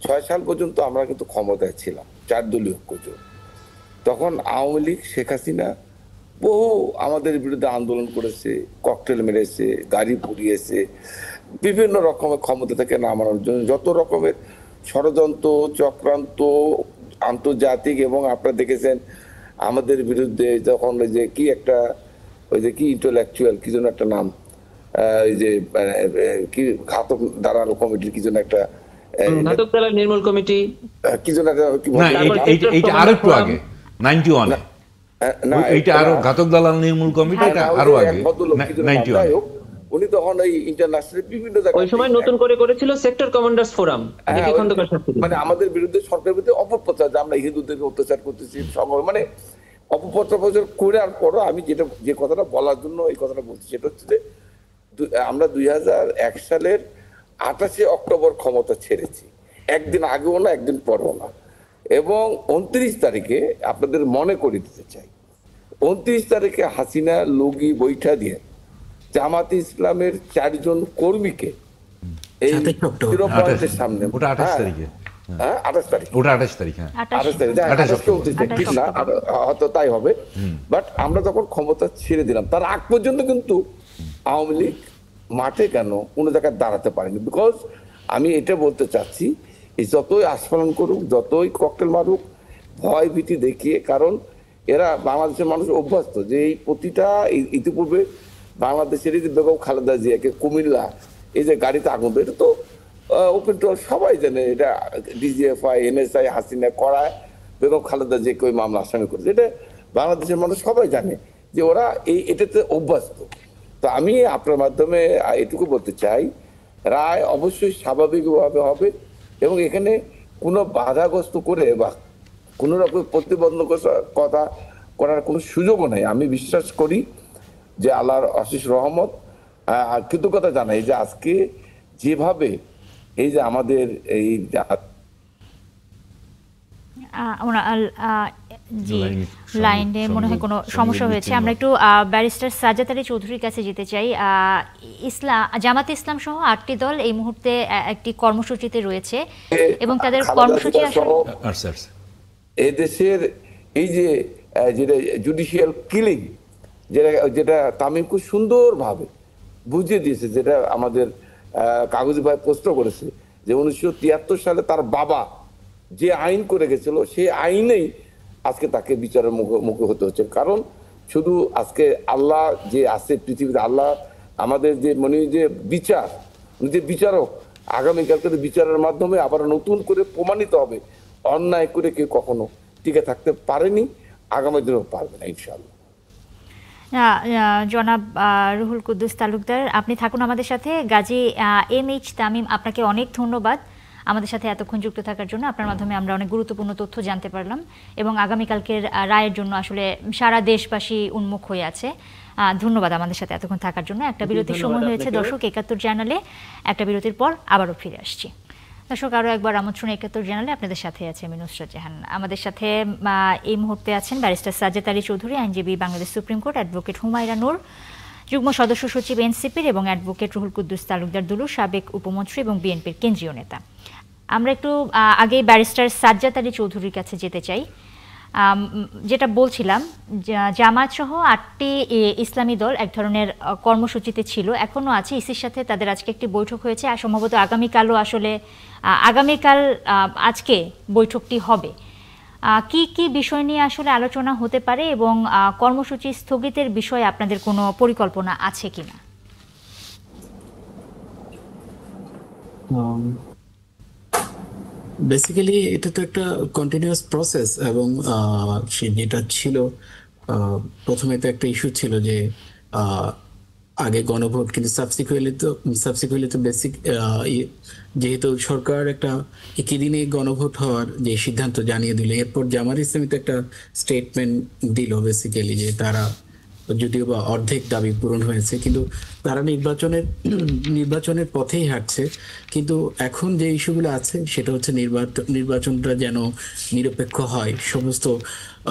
6 সাল পর্যন্ত আমরা কিন্তু ক্ষমতায় ছিলাম, 4 দলীয় ঐক্য। তখন আওয়ামী লীগ, শেখ হাসিনা বহু আমাদের বিরুদ্ধে আন্দোলন করেছে, ককটেল মেরেছে, গাড়ি পুড়িয়েছে, বিভিন্ন রকমের ক্ষমতা থেকে নামানোর জন্য যত রকমের ষড়যন্ত্র, চক্রান্ত, আন্তর্জাতিক, এবং আপনারা দেখেছেন আমাদের বিরুদ্ধে যখন ওই যে কি একটা, ওই যে কি ইন্টেলেকচুয়াল কি যেন একটা নাম, ওই যে কি ঘাতক দাঁড়ানো কমিটির কি যেন একটা, ঘাতক দালাল নির্মূল কমিটি কি যেন একটা, এইটা আরো একটু আগে 91 না, এইটা আরো ঘাতক দালাল নির্মূল কমিটি, এটা আরো আগে 91। উনি তখন এই ইন্টারন্যাশনাল বিভিন্ন জায়গায় ওই সময় নতুন করে করেছিল সেক্টর কমান্ডার্স ফোরাম, মানে আমাদের বিরুদ্ধে, সরকারের বিরুদ্ধে অপপ্রচার, যে আমরা হিন্দুদেরকে অত্যাচার করতেছি, মানে অপপ্রচার করে। আর পরও আমি যে কথাটা বলার জন্য এই কথাটা বলছি, সেটা হচ্ছে যে আমরা 2001 সালের 28 অক্টোবর ক্ষমতা ছেড়েছি, একদিন আগেও না, একদিন পরেও না। এবং 29 তারিখে আপনাদের মনে করে দিতে চাই, 29 তারিখে হাসিনা লগি বৈঠা দিয়ে জামাতে ইসলামের 4 জন কর্মীকে এই পয়েন্টের সামনে, 28 তারিখে, 28 তারিখ, ওটা 28 তারিখ, হ্যাঁ 28 তারিখ, ঠিক না, হয়তো তাই হবে। বাট আমরা তখন ক্ষমতা ছেড়ে দিলাম, তার আগ পর্যন্ত কিন্তু আওয়ামী লীগ মাঠে কেন কোনো জায়গায় দাঁড়াতে পারেনি। বিকজ আমি এটা বলতে চাচ্ছি, যতই আস্ফালন করুক, যতই ককটেল মারুক, ভয় ভীতি দেখিয়ে, কারণ এরা বাংলাদেশের মানুষ অভ্যস্ত যে এই প্রতিটা, ইতিপূর্বে বাংলাদেশের এই যে বেগম খালেদা জিয়াকে কুমিল্লা এই যে গাড়িতে আগুন, এটা তো ওপেন টু সবাই জানে, এটা ডিজিএফআই, এনএসআই, হাসিনা করায় বেগম খালেদা জিয়াকে ওই মামলা আসামি করেছে, এটা বাংলাদেশের মানুষ সবাই জানে যে ওরা এটাতে অভ্যস্ত। তো আমি আপনার মাধ্যমে এটুকু বলতে চাই, রায় অবশ্যই স্বাভাবিকভাবে হবে এবং এখানে কোনো বাধাগ্রস্ত করে বা কোনো রকম প্রতিবন্ধকতা করার কোনো সুযোগও নেই। আমি বিশ্বাস করি যে আল্লাহর অশেষ রহমত, কৃতজ্ঞতা জানাই যে আজকে যেভাবে এই যে আমাদের এই জি লাইনে মনে হয় কোনো সমস্যা হয়েছে। আমরা একটু ব্যারিস্টার সাজ্জাদ আলী চৌধুরীর কাছে যেতে চাই। জামাতে ইসলাম সহ 8টি দল এই মুহূর্তে একটি কর্মসূচিতে রয়েছে এবং তাদের কর্মসূচি আসলে এই দেশের এই যে যেটা জুডিশিয়াল কিলিং, যেটা তামিম খুব সুন্দরভাবে বুঝিয়ে দিয়েছে, যেটা আমাদের কাগজি ভাই প্রশ্ন করেছে যে 1973 সালে তার বাবা যে আইন করে গেছিল, সেই আইনেই আজকে তাকে বিচারের মুখে হতে হচ্ছে। কারণ শুধু আজকে আল্লাহ যে আছে পৃথিবীতে, আল্লাহ আমাদের যে যে বিচার, যে বিচারক, আগামীকালকে বিচারের মাধ্যমে আবার নতুন করে প্রমাণিত হবে অন্যায় করে কেউ কখনো টিকে থাকতে পারেনি, আগামী দিনেও পারবে না ইনশাআল্লাহ। জনাব রুহুল কুদ্দুস তালুকদার, আপনি থাকুন আমাদের সাথে। গাজী MH তামিম, আপনাকে অনেক ধন্যবাদ আমাদের সাথে এতক্ষণ যুক্ত থাকার জন্য। আপনার মাধ্যমে আমরা অনেক গুরুত্বপূর্ণ তথ্য জানতে পারলাম এবং আগামীকালকের রায়ের জন্য আসলে সারা দেশবাসী উন্মুখ হয়ে আছে। ধন্যবাদ আমাদের সাথে এতক্ষণ থাকার জন্য। একটা বিরতির সময় হয়েছে দর্শক, 71 জানালে একটা বিরতির পর আবারও ফিরে আসছি। দর্শক, আরও একবার আমন্ত্রণ 71 জানালে, আপনাদের সাথে আছে আমি নুসরাত জাহান। আমাদের সাথে এই মুহূর্তে আছেন ব্যারিস্টার সাজ্জাদ আলী চৌধুরী, আইনজীবী, Bangladesh supreme court, advocate Humaira Noor, যুগ্ম সদস্য সচিব এনসিপির, এবং অ্যাডভোকেট রুহুল কুদ্দুস তালুকদার দুলু, সাবেক উপমন্ত্রী এবং বিএনপির কেন্দ্রীয় নেতা। আমরা একটু আগে ব্যারিস্টার সাজ্জাদ আলী চৌধুরীর কাছে যেতে চাই। যেটা বলছিলাম, জামাত সহ 8টি ইসলামী দল এক ধরনের কর্মসূচিতে ছিল, এখনো আছে। ইসির সাথে তাদের আজকে একটি বৈঠক হয়েছে, আর সম্ভবত আগামীকালও আসলে আগামীকাল আজকে বৈঠকটি হবে। কি কি বিষয় নিয়ে আসলে আলোচনা হতে পারে এবং কর্মসূচি স্থগিতের বিষয়ে আপনাদের কোনো পরিকল্পনা আছে কিনা? বেসিক্যালি এটা তো একটা কন্টিনিউয়াস প্রসেস, এবং যেটা ছিল প্রথমে তো একটা ইস্যু ছিল যে আগে গণভোট, কিন্তু সাবসিকুয়েন্টলি তো বেসিক যেহেতু সরকার একটা একই দিনে গণভোট হওয়ার যে সিদ্ধান্ত জানিয়ে দিল, এরপর জামাত ইসলামী তো একটা স্টেটমেন্ট দিল বেসিক্যালি যে তারা যদিও বা অর্ধেক দাবি পূরণ হয়েছে, কিন্তু তারা নির্বাচনের পথেই হাঁটছে। কিন্তু এখন যে ইস্যুগুলো আছে সেটা হচ্ছে নির্বাচনটা যেন নিরপেক্ষ হয়, সমস্ত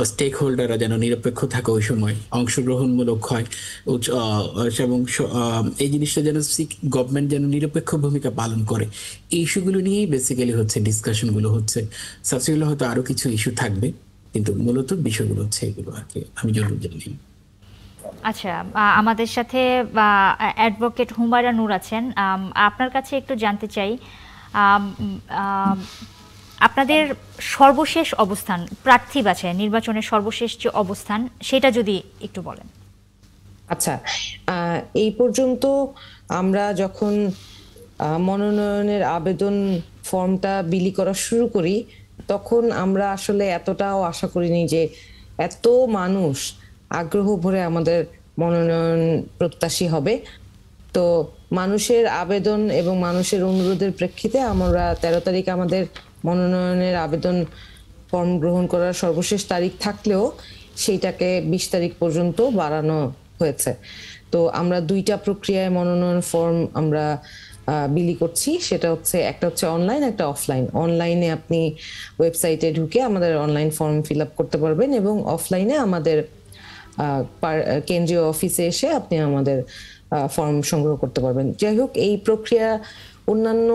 স্টেক হোল্ডাররা যেন নিরপেক্ষ থাকে, ওই সময় অংশগ্রহণমূলক হয়, এবং এই জিনিসটা যেন গভর্নমেন্ট যেন নিরপেক্ষ ভূমিকা পালন করে। এই ইস্যুগুলো নিয়েই বেসিক্যালি হচ্ছে ডিসকাশনগুলো হচ্ছে। সাবসিকুয়েন্টলি হয়তো আরো কিছু ইস্যু থাকবে, কিন্তু মূলত বিষয়গুলো হচ্ছে এগুলো আর কি, আমি যতটুকু জানি। আচ্ছা, আমাদের সাথে অ্যাডভোকেট হুমায়রা নূর আছেন। আপনার কাছে একটু জানতে চাই, আপনাদের সর্বশেষ অবস্থান, প্রার্থী বাছাই নির্বাচনের সর্বশেষ যে অবস্থান, সেটা যদি একটু বলেন। আচ্ছা, এই পর্যন্ত আমরা যখন মনোনয়নের আবেদন ফর্মটা বিলি করা শুরু করি, তখন আমরা আসলে এতটাও আশা করিনি যে এত মানুষ আগ্রহ ভরে আমাদের মনোনয়ন প্রত্যাশী হবে। তো মানুষের আবেদন এবং মানুষের অনুরোধের প্রেক্ষিতে আমরা 13 তারিখ আমাদের মনোনয়নের আবেদন ফর্ম গ্রহণ করার সর্বশেষ তারিখ থাকলেও সেইটাকে 20 তারিখ পর্যন্ত বাড়ানো হয়েছে। তো আমরা 2টা প্রক্রিয়ায় মনোনয়ন ফর্ম আমরা বিলি করছি, সেটা হচ্ছে একটা হচ্ছে অনলাইন, একটা অফলাইন। অনলাইনে আপনি ওয়েবসাইটে ঢুকে আমাদের অনলাইন ফর্ম ফিল আপ করতে পারবেন, এবং অফলাইনে আমাদের কেন্দ্রীয় অফিসে এসে আপনি আমাদের ফর্ম সংগ্রহ করতে পারবেন। যাই হোক, এই প্রক্রিয়া অন্যান্য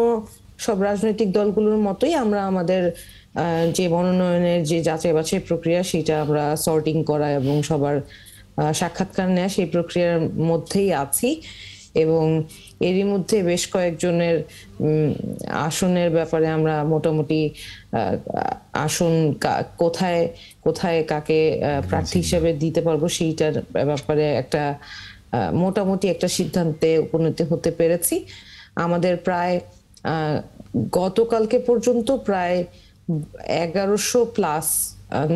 সব রাজনৈতিক দলগুলোর মতোই আমরা আমাদের যে মনোনয়নের যে যাচাই বাছাই প্রক্রিয়া, সেটা আমরা সর্টিং করা এবং সবার সাক্ষাৎকার নেওয়া, সেই প্রক্রিয়ার মধ্যেই আছি। এবং এরই মধ্যে বেশ কয়েকজনের আসনের ব্যাপারে আমরা মোটামুটি আসন কোথায় কোথায় কাকে প্রার্থী হিসেবে দিতে পারবো সেইটার ব্যাপারে একটা মোটামুটি একটা সিদ্ধান্তে উপনীত হতে পেরেছি। আমাদের প্রায় গতকালকে পর্যন্ত প্রায় 1100+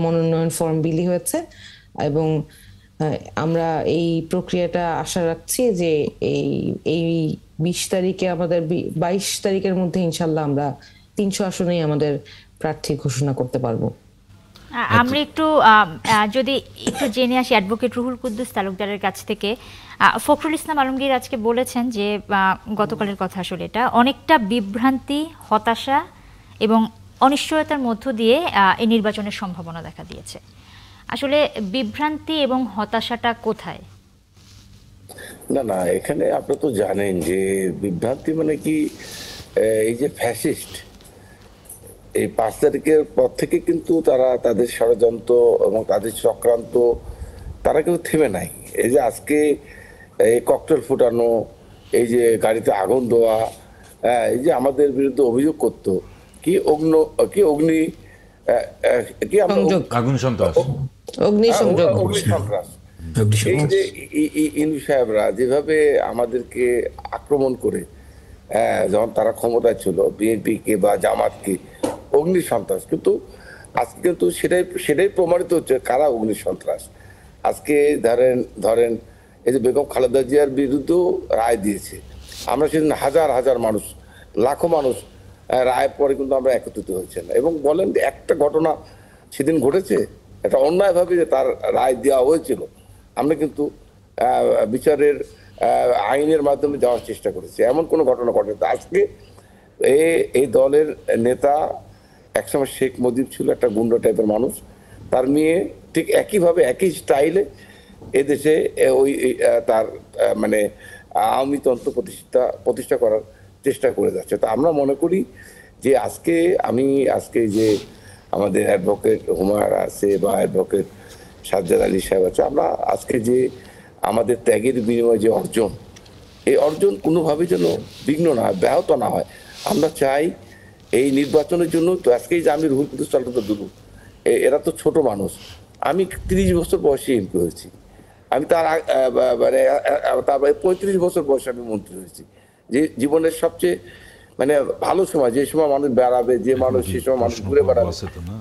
মনোনয়ন ফর্ম বিলি হয়েছে, এবং আমরা এই প্রক্রিয়াটা আশা রাখছি যে এই 20 তারিখে আমাদের 22 তারিখের মধ্যে ইনশাল্লাহ আমরা 300 আসনেই আমাদের প্রার্থী ঘোষণা করতে পারবো। আমরা একটু যদি একটু জেনে আসি অ্যাডভোকেট রুহুল কুদ্দুস তালুকদারের কাছ থেকে। ফখরুল ইসলাম আলমগীর আজকে বলেছেন যে গতকালের কথা আসলে এটা অনেকটা বিভ্রান্তি, হতাশা এবং অনিশ্চয়তার মধ্য দিয়ে এই নির্বাচনের সম্ভাবনা দেখা দিয়েছে। আসলে বিভ্রান্তি এবং হতাশাটা কোথায়? না, এখানে আপনি তো জানেন যে বিভ্রান্তি মানে কি, এই যে ফ্যাসিস্ট, এই 5 তারিখের পর থেকে কিন্তু তারা তাদের ষড়যন্ত্র এবং তাদের চক্রান্ত তারা কিন্তু থেমে নাই। এই যে আজকে এই ককটেল ফুটানো, এই যে গাড়িতে আগুন দেওয়া, এই যে আমাদের বিরুদ্ধে অভিযোগ করতো কি অগ্নি সন্ত্রাস, এই যে ইনু সাহেবরা যেভাবে আমাদেরকে আক্রমণ করে, যখন তারা ক্ষমতায় ছিল, বিএনপিকে বা জামাতকে অগ্নি সন্ত্রাস, কিন্তু আজকে কিন্তু সেটাই প্রমাণিত হচ্ছে কারা অগ্নি সন্ত্রাস। আজকে ধরেন এই যে বেগম খালেদা জিয়ার বিরুদ্ধেও রায় দিয়েছে, আমরা সেদিন হাজার হাজার মানুষ, লাখো মানুষ রায়ের পরে কিন্তু আমরা একত্রিত হয়েছে না, এবং বলেন একটা ঘটনা সেদিন ঘটেছে, এটা অন্যায়ভাবে যে তার রায় দেওয়া হয়েছিল, আমরা কিন্তু বিচারের আইনের মাধ্যমে যাওয়ার চেষ্টা করেছি, এমন কোনো ঘটনা ঘটে। আজকে এই দলের নেতা একসময় শেখ মুজিব ছিল একটা গুন্ডা টাইপের মানুষ, তার মেয়ে ঠিক একইভাবে একই স্টাইলে এদেশে ওই তার মানে আওয়ামী তন্ত্র প্রতিষ্ঠা করার চেষ্টা করে যাচ্ছে। তো আমরা মনে করি যে আজকে যে আমাদের অ্যাডভোকেট হুমায়রা আছে বা অ্যাডভোকেট সাজ্জাদ আলী সাহেব আছে, আমরা আজকে যে আমাদের ত্যাগের বিনিময়ে যে অর্জন, এই অর্জন কোনোভাবে যেন বিঘ্ন না হয়, ব্যাহত না হয়। আমরা চাই এই নির্বাচনের জন্য তো আজকেই যে আমি রুহুল কুদ্দুস তালুকদার দুলু, এরা তো ছোট মানুষ। আমি 30 বছর বয়সে এমপি হয়েছি, আমি মানে তারপরে 35 বছর বয়সে আমি মন্ত্রী হয়েছি। যে জীবনের সবচেয়ে মানে ভালো সময়, যে সময় মানুষ বেড়াবে, যে মানুষ সে সময় মানুষ ঘুরে বেড়াবে,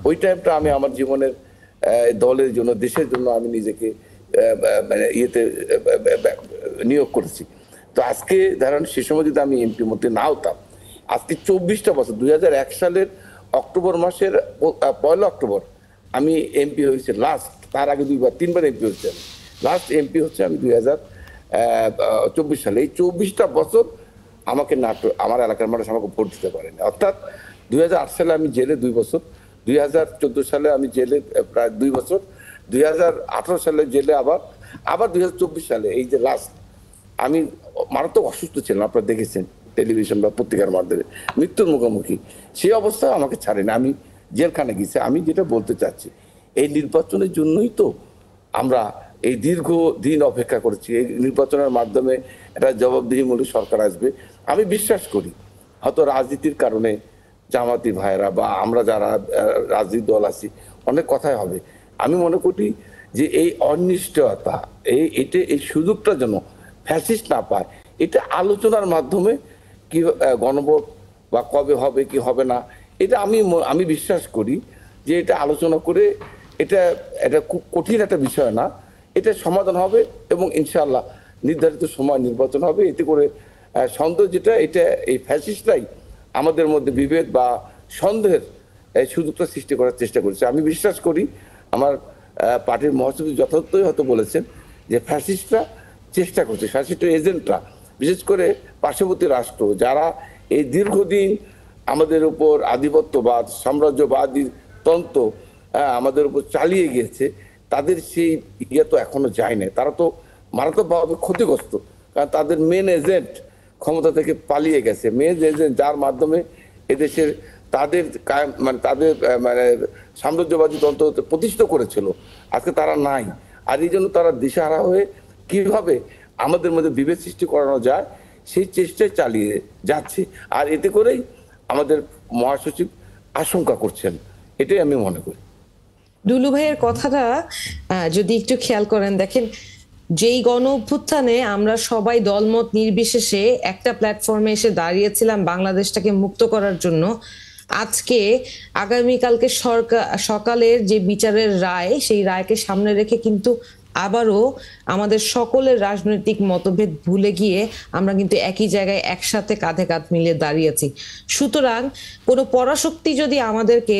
ওই টাইমটা আমি আমার জীবনের দলের জন্য, দেশের জন্য আমি নিজেকে মানে ইয়েতে নিয়োগ করেছি। তো আজকে ধরেন সে সময় যদি আমি এমপি মন্ত্রী না হতাম, আজকে 24টা বছর, 2001 সালের অক্টোবর মাসের 1 অক্টোবর আমি এমপি হয়েছি লাস্ট। তার আগে 2-3বার এমপি হচ্ছে। আমি লাস্ট এমপি হচ্ছে আমি 2024 সালে। এই 24টা বছর আমাকে আমার এলাকার মানুষ আমাকে ভোট দিতে পারেনি। অর্থাৎ 2008 সালে আমি জেলে 2 বছর, 2014 সালে আমি জেলে প্রায় 2 বছর, 2018 সালে জেলে আবার 2024 সালে এই যে লাস্ট, আমি মারাত্মক অসুস্থ ছিলাম, আপনারা দেখেছেন টেলিভিশন বা পত্রিকার মাধ্যমে, মৃত্যুর মুখোমুখি। সেই অবস্থায় আমাকে ছাড়েনি, আমি জেলখানে গেছি। আমি যেটা বলতে চাচ্ছি, এই নির্বাচনের জন্যই তো আমরা এই দীর্ঘ দিন অপেক্ষা করেছি। এই নির্বাচনের মাধ্যমে একটা জবাবদিহিমূলক সরকার আসবে। আমি বিশ্বাস করি হয়তো রাজনীতির কারণে জামাতি ভাইয়েরা বা আমরা যারা রাজনীতি দল আছি অনেক কথাই হবে। আমি মনে করি যে এই অনিশ্চয়তা, এই সুযোগটা যেন ফ্যাসিস্ট না পায়, এটা আলোচনার মাধ্যমে কি গণভোট বা কবে হবে কি হবে না, এটা আমি বিশ্বাস করি যে এটা আলোচনা করে এটা খুব কঠিন একটা বিষয় না, এটা সমাধান হবে এবং ইনশাআল্লাহ নির্ধারিত সময় নির্বাচন হবে। এতে করে সন্দেহ যেটা, এটা এই ফ্যাসিস্টরাই আমাদের মধ্যে বিভেদ বা সন্দেহের সুযোগটা সৃষ্টি করার চেষ্টা করেছে। আমি বিশ্বাস করি আমার পার্টির মহাসচিব যথার্থই হয়তো বলেছেন যে ফ্যাসিস্টরা চেষ্টা করছে, ফ্যাসিস্ট এজেন্টরা, বিশেষ করে পার্শ্ববর্তী রাষ্ট্র যারা এই দীর্ঘদিন আমাদের উপর আধিপত্যবাদ, সাম্রাজ্যবাদী তন্ত্র আমাদের উপর চালিয়ে গিয়েছে, তাদের সেই ইয়ে তো এখনো যায় না। তারা তো মারাত্মকভাবে ক্ষতিগ্রস্ত, কারণ তাদের মেন এজেন্ট ক্ষমতা থেকে পালিয়ে গেছে। মেন এজেন্ট যার মাধ্যমে এদেশের তাদের মানে সাম্রাজ্যবাদী তন্ত্র প্রতিষ্ঠিত করেছিল, আজকে তারা নাই। আর এই জন্য তারা দিশাহারা হয়ে কিভাবে আমাদের মধ্যে বিভেদ সৃষ্টি করানো যায় সেই চেষ্টায় চালিয়ে যাচ্ছে। আর এতে করেই আমাদের মহাসচিব আশঙ্কা করছেন, এটাই আমি মনে করি। দুলু ভাইয়ের কথাটা যদি একটু খেয়াল করেন, দেখেন যেই গণ অভ্যুত্থানে আমরা সবাই দলমত নির্বিশেষে একটা প্ল্যাটফর্মে এসে দাঁড়িয়েছিলাম বাংলাদেশটাকে মুক্ত করার জন্য, আজকে আগামীকালকে সকালের যে বিচারের রায়, সেই রায়কে সামনে রেখে কিন্তু আবারও আমাদের সকলের রাজনৈতিক মতভেদ ভুলে গিয়ে আমরা কিন্তু একই জায়গায় একসাথে কাঁধে কাঁধ মিলিয়ে দাঁড়িয়েছি। সুতরাং কোনো পরাশক্তি যদি আমাদেরকে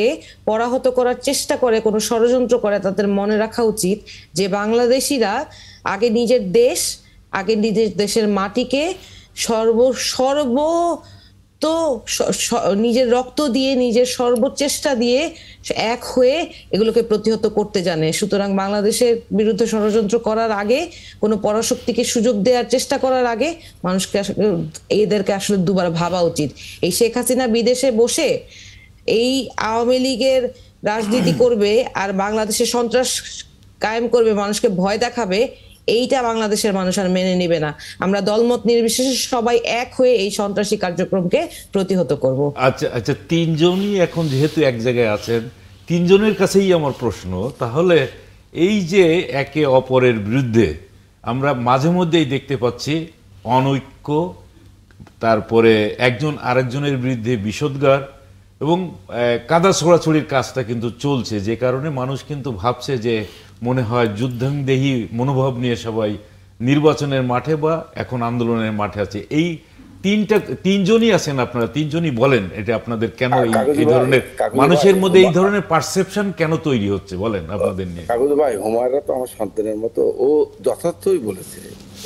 পরাহত করার চেষ্টা করে, কোনো ষড়যন্ত্র করে, তাদের মনে রাখা উচিত যে বাংলাদেশিরা আগে নিজের দেশের মাটিকে তো নিজের রক্ত দিয়ে, নিজের সর্বচেষ্টা দিয়ে এক হয়ে এগুলোকে প্রতিহত করতে জানে। সুতরাং বাংলাদেশের বিরুদ্ধে ষড়যন্ত্র করার আগে, কোনো পরাশক্তিকে সুযোগ দেওয়ার চেষ্টা করার আগে মানুষকে এদেরকে আসলে দুবার ভাবা উচিত। এই শেখ হাসিনা বিদেশে বসে এই আওয়ামী লীগের রাজনীতি করবে আর বাংলাদেশে সন্ত্রাস কায়েম করবে, মানুষকে ভয় দেখাবে, এইটা বাংলাদেশের মানুষ আর মেনে নেবে না। আমরা দলমত নির্বিশেষে সবাই এক হয়ে এই সন্ত্রাসী কার্যক্রমকে প্রতিহত করব। আচ্ছা, তিনজনই এখন যেহেতু এক জায়গায় আছেন, তিনজনের কাছেই আমার প্রশ্ন, তাহলে এই যে একে অপরের বিরুদ্ধে আমরা মাঝে মধ্যেই দেখতে পাচ্ছি অনৈক্য, তারপরে একজন আরেকজনের বিরুদ্ধে বিষোদ্গার এবং কাদা ছোড়াছড়ির কাজটা কিন্তু চলছে, যে কারণে মানুষ কিন্তু ভাবছে যে মনে হয় যুদ্ধাংদেহী মনোভাব নিয়ে সবাই নির্বাচনের মাঠে বা এখন আন্দোলনের মাঠে আছে। এই তিনজনই আছেন আপনারা, তিনজনই বলেন এটা আপনাদের কেন এই ধরনের মানুষের মধ্যে এই ধরনের পারসেপশন কেন তৈরি হচ্ছে, বলেন আপনাদের নিয়ে। কাগজ ভাই, হুমায়রা তো আমার সন্তানের মতো, ও যথার্থই বলেছে।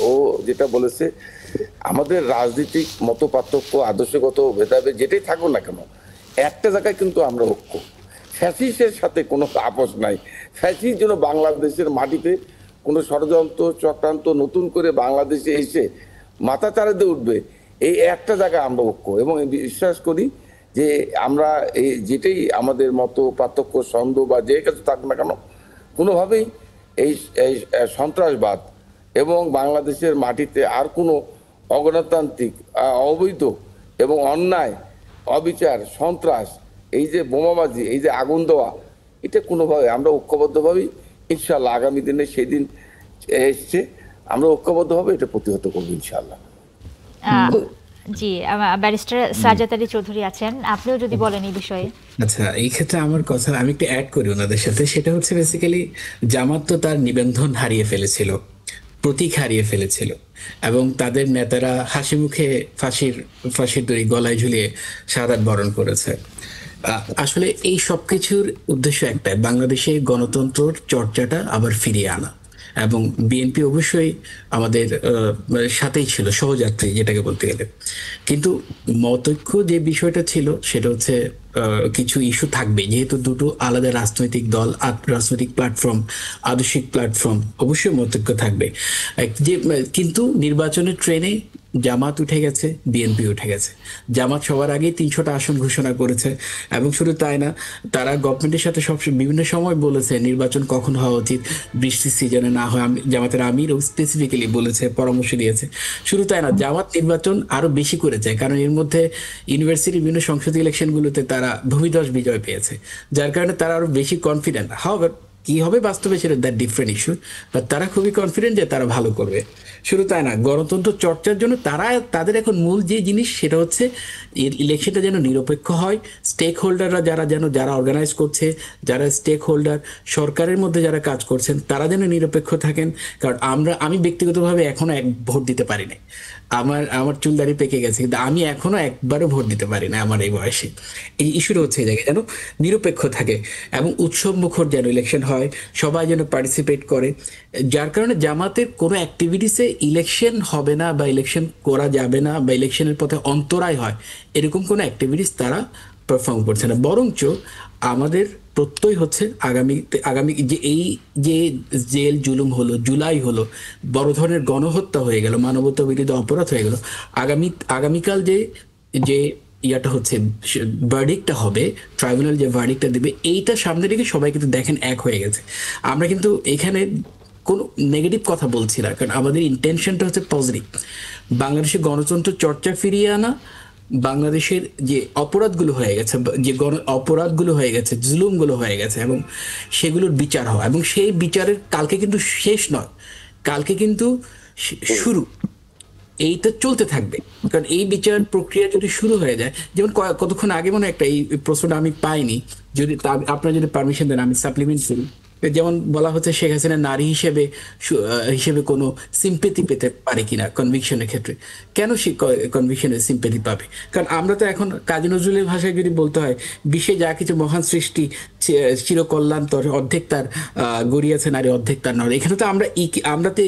ও যেটা বলেছে, আমাদের রাজনৈতিক মত পার্থক্য, আদর্শগত ভেদাভেদ যেটাই থাকুক না কেন, একটা জায়গায় কিন্তু আমরা ঐক্য। ফ্যাসিস্টের সাথে কোনো আপোষ নাই। ফ্যাসিস্ট যেন বাংলাদেশের মাটিতে কোনো ষড়যন্ত্র চক্রান্ত নতুন করে বাংলাদেশে এসে মাথা চাড়াতে উঠবে, এই একটা জায়গায় আমরা ঐক্য। এবং বিশ্বাস করি যে আমরা এই যেটাই আমাদের মতো পার্থক্য সন্দেহ বা যে কাছে থাক না কেন, কোনোভাবেই এই এই সন্ত্রাসবাদ এবং বাংলাদেশের মাটিতে আর কোনো অগণতান্ত্রিক, অবৈধ এবং অন্যায়, অবিচার, সন্ত্রাস, এই যে বোমাবাজি, এই যে আগুন দেওয়া, এটা কোনোভাবে আমরা ঐক্যবদ্ধভাবেই ইনশাল্লাহ আগামী দিনে সেই দিন এসছে, আমরা ঐক্যবদ্ধভাবে এটা প্রতিহত করবো ইনশাল্লাহ। জি, ব্যারিস্টার সাজ্জাদ আলী চৌধুরী আছেন, আপনিও যদি বলেন এই বিষয়ে। আচ্ছা, এই ক্ষেত্রে আমার কথা আমি একটু অ্যাড করি ওনাদের সাথে। সেটা হচ্ছে বেসিক্যালি জামাত তো তার নিবন্ধন হারিয়ে ফেলেছিল, প্রতীক হারিয়ে ফেলেছিল, এবং তাদের নেতারা হাসি মুখে ফাঁসির দড়ি গলায় ঝুলিয়ে শাহাদাত বরণ করেছে। আসলে এই সবকিছুর উদ্দেশ্য একটাই, বাংলাদেশে গণতন্ত্রের চর্চাটা আবার ফিরিয়ে আনা, এবং বিএনপি অবশ্যই আমাদের সাথেই ছিল, সহযাত্রী যেটাকে বলতে গেলে। কিন্তু মতৈক্য যে বিষয়টা ছিল সেটা হচ্ছে কিছু ইস্যু থাকবে, যেহেতু দুটো আলাদা রাজনৈতিক দল, রাজনৈতিক প্ল্যাটফর্ম, আদর্শিক প্ল্যাটফর্ম, অবশ্যই মতৈক্য থাকবে। যে কিন্তু নির্বাচনের ট্রেনে জামাত উঠে গেছে, বিএনপি উঠে গেছে। জামাত সবার আগে 300টা আসন ঘোষণা করেছে, এবং শুধু তাই না, তারা গভর্নমেন্টের সাথে বিভিন্ন সময় বলেছে নির্বাচন কখন হওয়া উচিত, বৃষ্টির সিজনে না হয়। জামাতের আমিরও স্পেসিফিক্যালি বলেছে, পরামর্শ দিয়েছে। শুধু তাই না, জামাত নির্বাচন আরো বেশি করে চায়, কারণ এর মধ্যে ইউনিভার্সিটি বিভিন্ন সংসদীয় ইলেকশনগুলোতে তারা ভূমিধস বিজয় পেয়েছে, যার কারণে তারা আরো বেশি কনফিডেন্ট। হাওয়ার কি হবে বাস্তবে সেটা দ্যাট ডিফারেন্ট ইস্যু, বাট তারা খুবই কনফিডেন্ট যে তারা ভালো করবে। শুধু তাই না, গণতন্ত্র চর্চার জন্য তাদের এখন মূল যে জিনিস সেটা হচ্ছে ইলেকশনটা যেন নিরপেক্ষ হয়, স্টেক হোল্ডাররা যারা অর্গানাইজ করছে, যারা স্টেক হোল্ডার, সরকারের মধ্যে যারা কাজ করছেন, তারা যেন নিরপেক্ষ থাকেন। কারণ আমি ব্যক্তিগতভাবে এখনো ভোট দিতে পারি না, আমার চুলদারি পেকে গেছে, কিন্তু আমি এখনো একবারও ভোট দিতে পারি না আমার এই বয়সে। এই ইস্যুটা হচ্ছে এই জায়গায় যেন নিরপেক্ষ থাকে এবং উৎসব মুখর যেন ইলেকশন হয়, সবাই যেন পার্টিসিপেট করে। যার কারণে জামাতের কোনো অ্যাক্টিভিটিসে ইলেকশন হবে না বা ইলেকশন করা যাবে না বা ইলেকশনের পথে অন্তরায় হয়, এরকম কোনো অ্যাক্টিভিটিস তারা পারফর্ম করছে না। বরঞ্চ আমাদের প্রত্যয় হচ্ছে আগামী যে জেল জুলুম হলো, জুলাই হলো, বড় ধরনের গণহত্যা হয়ে গেল, মানবতা বিরোধী অপরাধ হয়ে গেল, আগামীকাল যে ইয়াটা হচ্ছে, ভার্ডিক্টটা হবে, ট্রাইব্যুনাল যে ভার্ডিক্টটা দেবে, এইটা সামনে রেখে সবাই কিন্তু দেখেন এক হয়ে গেছে। আমরা কিন্তু এখানে কোনো নেগেটিভ কথা বলছি না, কারণ আমাদের ইন্টেনশনটা হচ্ছে পজিটিভ। বাংলাদেশের গণতন্ত্র চর্চা ফিরিয়ে আনা, বাংলাদেশের যে অপরাধগুলো হয়ে গেছে, অপরাধগুলো হয়ে গেছে, জুলুমগুলো হয়ে গেছে, এবং সেগুলোর বিচার হওয়া, এবং সেই বিচারের কালকে কিন্তু শেষ নয়, কালকে কিন্তু শুরু, এইটা চলতে থাকবে। কারণ এই বিচার প্রক্রিয়া যদি শুরু হয়ে যায়, যেমন কতক্ষণ আগে মনে একটা এই প্রশ্নটা আমি পাইনি, যদি আপনারা যদি পারমিশন দেন আমি সাপ্লিমেন্ট করি। যেমন বলা হচ্ছে শেখ হাসিনা নারী হিসেবে কোনো সিম্পেথি পেতে পারে কিনা কনভিকশনের ক্ষেত্রে। কেন সে কনভিকশনের সিম্পেথি পাবে? কারণ আমরা তো এখন কাজী নজরুলের ভাষায় যদি বলতে হয়, বিশ্বে যা কিছু মহান সৃষ্টি চিরকল্যাণ তর, অর্ধেক তার গড়িয়েছে নারী, অর্ধেক তার নয়। এখানে তো আমরা তো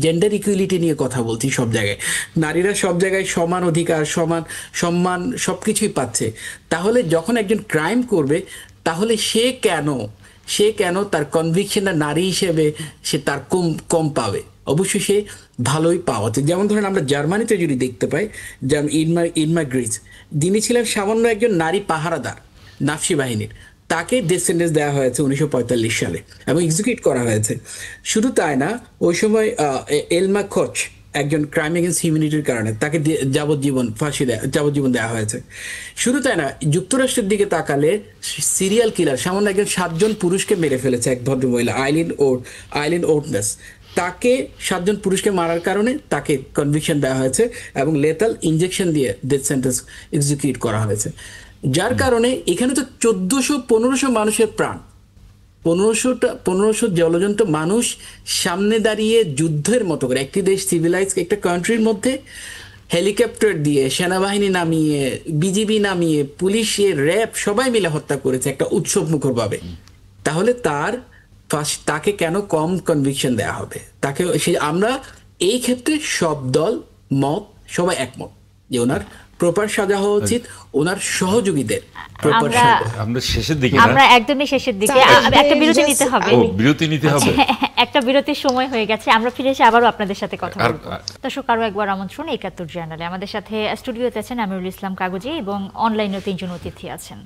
জেন্ডার ইকুয়ালিটি নিয়ে কথা বলছি সব জায়গায়, নারীরা সব জায়গায় সমান অধিকার, সমান সম্মান সবকিছুই পাচ্ছে। তাহলে যখন একজন ক্রাইম করবে, তাহলে সে কেন তার কনভিকশনটা নারী হিসেবে সে তার কম পাবে? অবশ্যই সে ভালোই পাওয়া। যেমন ধরেন আমরা জার্মানিতে যদি দেখতে পাই, যেমন ইনমা গ্রিজ, তিনি ছিলেন সামান্য একজন নারী পাহারাদার নাফসি বাহিনীর, তাকে ডেথ সেন্টেন্স দেওয়া হয়েছে 1945 সালে এবং এক্সিকিউট করা হয়েছে। শুধু তাই না, ওই সময় এলমা কোচ, একজন ক্রাইম এগেন্স্ট হিউম্যানিটির কারণে তাকে যাবজ্জীবন দেওয়া হয়েছে। শুধু তাই না, যুক্তরাষ্ট্রের দিকে তাকালে সিরিয়াল কিলার সামান্য একজন 7 জন পুরুষকে মেরে ফেলেছে এক ভদ্রমহিলা, আইলিন ওটনেস, তাকে 7 জন পুরুষকে মারার কারণে তাকে কনভিকশন দেওয়া হয়েছে এবং লেথাল ইনজেকশন দিয়ে ডেথ সেন্টেন্স এক্সিকিউট করা হয়েছে। যার কারণে এখানে তো 1400-1500 মানুষের প্রাণ, 1500 জলজন্ত মানুষ সামনে দাঁড়িয়ে যুদ্ধের মতো করে, একটি দেশ সিভিলাইজ একটা কান্ট্রির মধ্যে হেলিকপ্টার দিয়ে, সেনাবাহিনী নামিয়ে, বিজিবি নামিয়ে, পুলিশের, র্যাব সবাই মিলে হত্যা করেছে একটা উৎসব মুখর ভাবে। তাহলে তাকে কেন কম কনভিকশন দেওয়া হবে? আমরা এই ক্ষেত্রে সব দল সবাই একমত যে ওনার প্রপার সাজা হওয়া উচিত ওনার সহযোগীদের প্রপার আমরা সাজা। আমরা শেষের দিকে আমরা না? একদমই শেষের দিকে তাহলে একটা বিরতি just নিতে হবে। ও বিরতি নিতে হবে। একটা বিরতির সময় হয়ে গেছে, আমরা ফিরে এসে আবারও আপনাদের সাথে কথা আর- বলবো। দর্শক, আরো একবার আমন্ত্রণ ৭১ জার্নালে। আমাদের সাথে স্টুডিওতে আছেন আমিরুল ইসলাম কাগজি এবং অনলাইনেও ৩ জন অতিথি আছেন।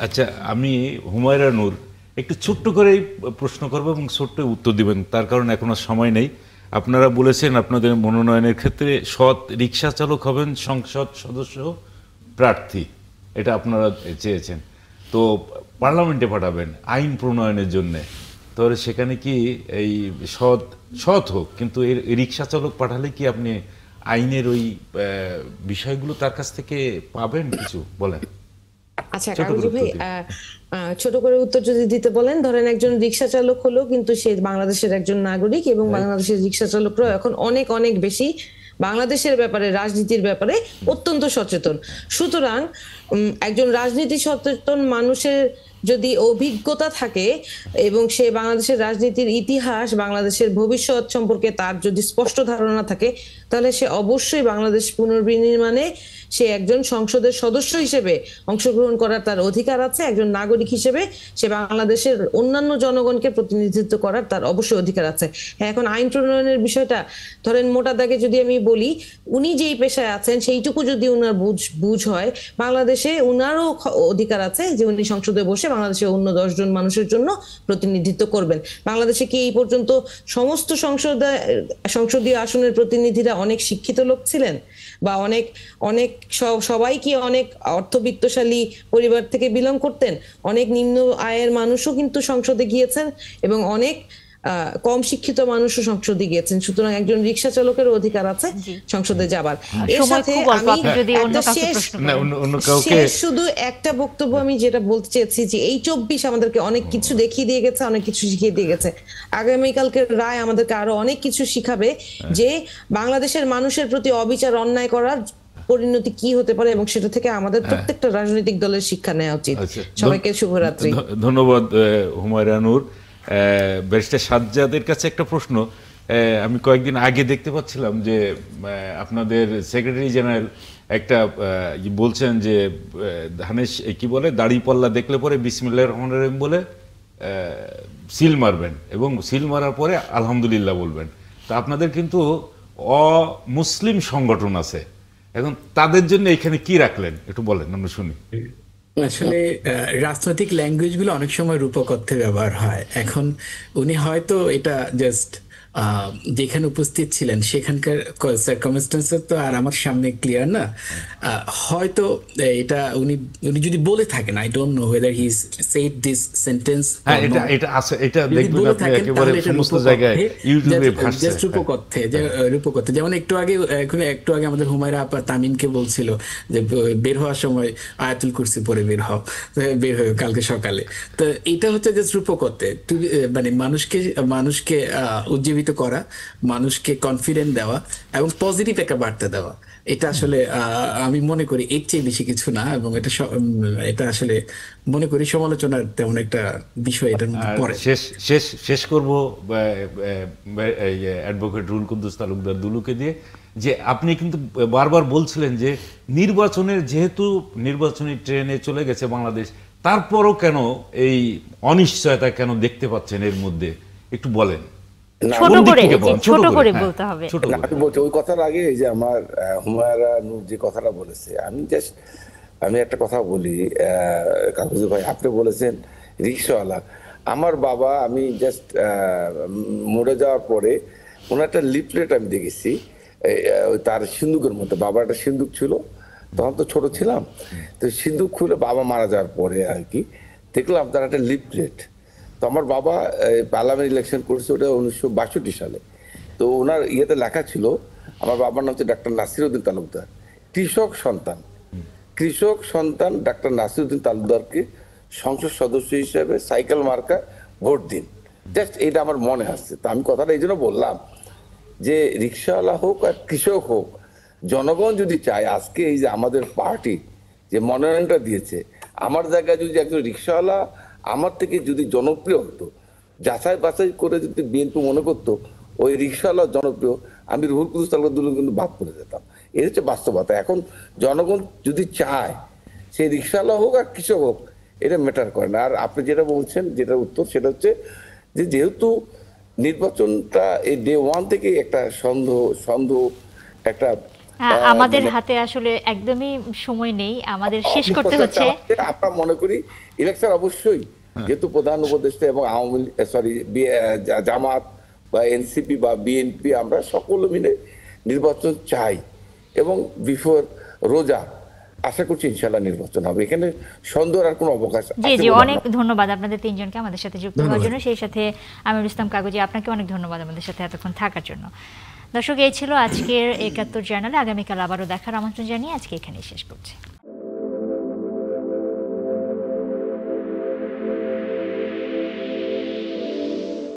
আচ্ছা, আমি হুমায়রা নূর একটু ছোট্ট করেই প্রশ্ন করবো এবং ছোট্ট উত্তর দিবেন, তার কারণ এখন আর সময় নেই। আপনারা বলেছেন আপনাদের মনোনয়নের ক্ষেত্রে সৎ রিক্সা চালক হবেন সংসদ সদস্য প্রার্থী, এটা আপনারা চেয়েছেন। তো পার্লামেন্টে পাঠাবেন আইন প্রণয়নের জন্য, তাহলে সেখানে কি এই সৎ হোক, কিন্তু এর রিক্সা চালক পাঠালে কি আপনি আইনের ওই বিষয়গুলো তার কাছ থেকে পাবেন কিছু? বলেন। আচ্ছা ছোট করে কাগজি ভাই, উত্তর দিন। ছোট করে উত্তর যদি দিতে বলেন, ধরেন একজন রিক্সা চালক হলো কিন্তু সে বাংলাদেশের একজন নাগরিক, এবং বাংলাদেশের রিক্সা চালকরা এখন অনেক অনেক বেশি বাংলাদেশের ব্যাপারে, রাজনীতির ব্যাপারে অত্যন্ত সচেতন। সুতরাং একজন রাজনীতি সচেতন মানুষের যদি অভিজ্ঞতা থাকে এবং সে বাংলাদেশের রাজনীতির ইতিহাস, বাংলাদেশের ভবিষ্যৎ সম্পর্কে তার যদি স্পষ্ট ধারণা থাকে, তাহলে সে অবশ্যই বাংলাদেশ পুনর্বিনির্মাণে সে একজন সংসদের সদস্য হিসেবে অংশগ্রহণ করার তার অধিকার আছে। একজন নাগরিক হিসেবে সে বাংলাদেশের অন্যান্য জনগণকে প্রতিনিধিত্ব করার তার অবশ্যই অধিকার আছে। হ্যাঁ, এখন আইন প্রণয়নের বিষয়টা ধরেন মোটা দাগে যদি আমি বলি, উনি যেই পেশায় আছেন সেইটুকু যদি উনার বুঝ হয়, বাংলাদেশে উনারও অধিকার আছে যে উনি সংসদে বসে বাংলাদেশের অন্য 10 জন মানুষের জন্য প্রতিনিধিত্ব করবেন। বাংলাদেশে কি এই পর্যন্ত সমস্ত সংসদীয় আসনের প্রতিনিধিরা অনেক শিক্ষিত লোক ছিলেন, বা অনেক অনেক সবাই কি অনেক অর্থবিত্তশালী পরিবার থেকে বিলং করতেন? অনেক নিম্ন আয়ের মানুষও কিন্তু সংসদে গিয়েছেন এবং অনেক কম শিক্ষিত মানুষও সংসদে গিয়েছেন। সুতরাং একজন রিক্সা চালকের অধিকার আছে সংসদে যাবার। এর সময় সাথে খুব অল্প, আমি আপনি যদি অন্য একটা কাউকে শেষ প্রশ্ন না, করেন। অন্য কাউকে শুধু একটা বক্তব্য আমি যেটা বলতে চেয়েছি যে এই 24 আমাদেরকে অনেক কিছু দেখিয়ে দিয়ে গেছে, অনেক কিছু শিখিয়ে দিয়ে গেছে। আগামীকালকের রায় আমাদেরকে আরো অনেক কিছু শিখাবে যে বাংলাদেশের মানুষের প্রতি অবিচার, অন্যায় করার পরিণতি কি হতে পারে, এবং সেটা থেকে আমাদের প্রত্যেকটা রাজনৈতিক দলের শিক্ষা নেওয়া উচিত। আচ্ছা, সবাইকে শুভরাত্রি। ধন্যবাদ হুমায়রা নূর। ব্যারিস্টার সাজ্জাদের কাছে একটা প্রশ্ন। আমি কয়েকদিন আগে দেখতে পাচ্ছিলাম যে আপনাদের সেক্রেটারি জেনারেল একটা বলছেন যে ধানের কি বলে দাড়ি পাল্লা দেখলে পরে বিসমিল্লাহির রহমানির রহিম বলে সিল মারবেন এবং সিল মারার পরে আলহামদুলিল্লাহ বলবেন। তা আপনাদের কিন্তু অমুসলিম সংগঠন আছে, এখন তাদের জন্য এখানে কি রাখলেন একটু বলেন, আমরা শুনি। আসলে রাজনৈতিক ল্যাঙ্গুয়েজ গুলো অনেক সময় রূপক অর্থে ব্যবহার হয়। এখন উনি হয়তো এটা জাস্ট যেখানে উপস্থিত ছিলেন সেখানকার সার্কামস্টেন্সেস তো আর আমার সামনে ক্লিয়ার না। হয়তো এটা উনি যদি বলে থাকেন, I don't know whether he said this sentence, এটা আছে, এটা দেখবেন আপনি একেবারে সমস্ত জায়গায় ইউটিউবে ভাসছে। জাস্ট রূপক অর্থে, রূপক অর্থে। যেমন একটু আগে আমাদের হুমায়রা আপা তামিমকে বলছিল যে বের হওয়ার সময় আয়াতুল কুরসি পড়ে বের হয়ে কালকে সকালে। তো এটা হচ্ছে জাস্ট রূপক অর্থে, মানে মানুষকে উজ্জীবিত করা, মানুষকে কনফিডেন্ট দেওয়া এবং পজিটিভ একটা বার্তা দেওয়া। এটা আসলে আমি মনে করি এর চেয়ে বেশি কিছু না, এবং এটা আসলে মনে করি সমালোচনার তেমন একটা বিষয় এটার মধ্যে পড়ে। শেষ করব অ্যাডভোকেট রুহুল কুদ্দুস তালুকদার দুলুকে দিয়ে, যে আপনি কিন্তু বারবার বলছিলেন যে যেহেতু নির্বাচনী ট্রেনে চলে গেছে বাংলাদেশ, তারপরও কেন এই অনিশ্চয়তা কেন দেখতে পাচ্ছেন এর মধ্যে, একটু বলেন। ছোট করে বলতে হবে। আমি বলছি ওই কথার আগে এই যে আমার হুমায়রা নূর যে কথাটা বলেছে, আমি একটা কথা বলি কাগজি ভাই, আপনি বলেছেন রিক্সাওয়ালা। আমার বাবা, আমি জাস্ট মরে যাওয়ার পরে ওনার একটা লিফলেট আমি দেখেছি তার সিন্দুকের মধ্যে। বাবার একটা সিন্দুক ছিল, তখন তো ছোট ছিলাম, তো সিন্দুক খুলে বাবা মারা যাওয়ার পরে আর কি দেখলাম তার একটা লিফলেট। তো আমার বাবা পার্লামেন্ট ইলেকশন করেছে ওটা 1962 সালে। তো ওনার ইয়েতে লেখা ছিল, আমার বাবার নাম হচ্ছে ডাক্তার নাসিরউদ্দিন তালুকদার, কৃষক সন্তান ডাক্তার নাসিরউদ্দিন তালুকদারকে সংসদ সদস্য হিসেবে সাইকেল মার্কা ভোট দিন। জাস্ট এটা আমার মনে আসছে। তো আমি কথাটা এই জন্য বললাম যে রিক্সাওয়ালা হোক আর কৃষক হোক, জনগণ যদি চায়, আজকে এই যে আমাদের পার্টি যে মনোনয়নটা দিয়েছে, আমার জায়গায় যদি একজন রিক্সাওয়ালা আমার থেকে যদি জনপ্রিয় হতো, যাচাই বাছাই করে যদি বিএনপি মনে করতো ওই রিক্সাওয়ালা জনপ্রিয়, আমি রুহুল কুদ্দুস তালুকদার কিন্তু বাদ পড়ে যেতাম। এর হচ্ছে বাস্তবতা। এখন জনগণ যদি চায়, সে রিক্সাওয়ালা হোক আর কৃষক হোক, এটা ম্যাটার করে না। আর আপনি যেটা বলছেন, যেটা উত্তর, সেটা হচ্ছে যে যেহেতু নির্বাচনটা এই ডে ওয়ান থেকে একটা সন্দেহ একটা আমাদের হাতে আসলে একদমই সময় নেই, আমাদের শেষ করতে হচ্ছে। আমরা মনে করি ইলেকশন অবশ্যই, যেহেতু প্রধান উপদেষ্টা এবং জামাত বা এনসিপি বা বিএনপি আমরা সকলে মিলে নির্বাচন চাই, এবং বিফোর রোজা আশা করছি ইনশাআল্লাহ নির্বাচন হবে। এখানে সন্দেহের আর কোনো অবকাশ জি জি, অনেক ধন্যবাদ আপনাদের তিনজনকে আমাদের সাথে যুক্ত হওয়ার জন্য, সেই সাথে আমিরুল ইসলাম কাগজি, আপনাকে অনেক ধন্যবাদ আমাদের সাথে এতক্ষণ থাকার জন্য। দর্শক, এই ছিল আজকের ৭১ জার্নালে। আগামীকাল আবারও দেখার আমন্ত্রণ জানিয়ে আজকে এখানেই শেষ করছি।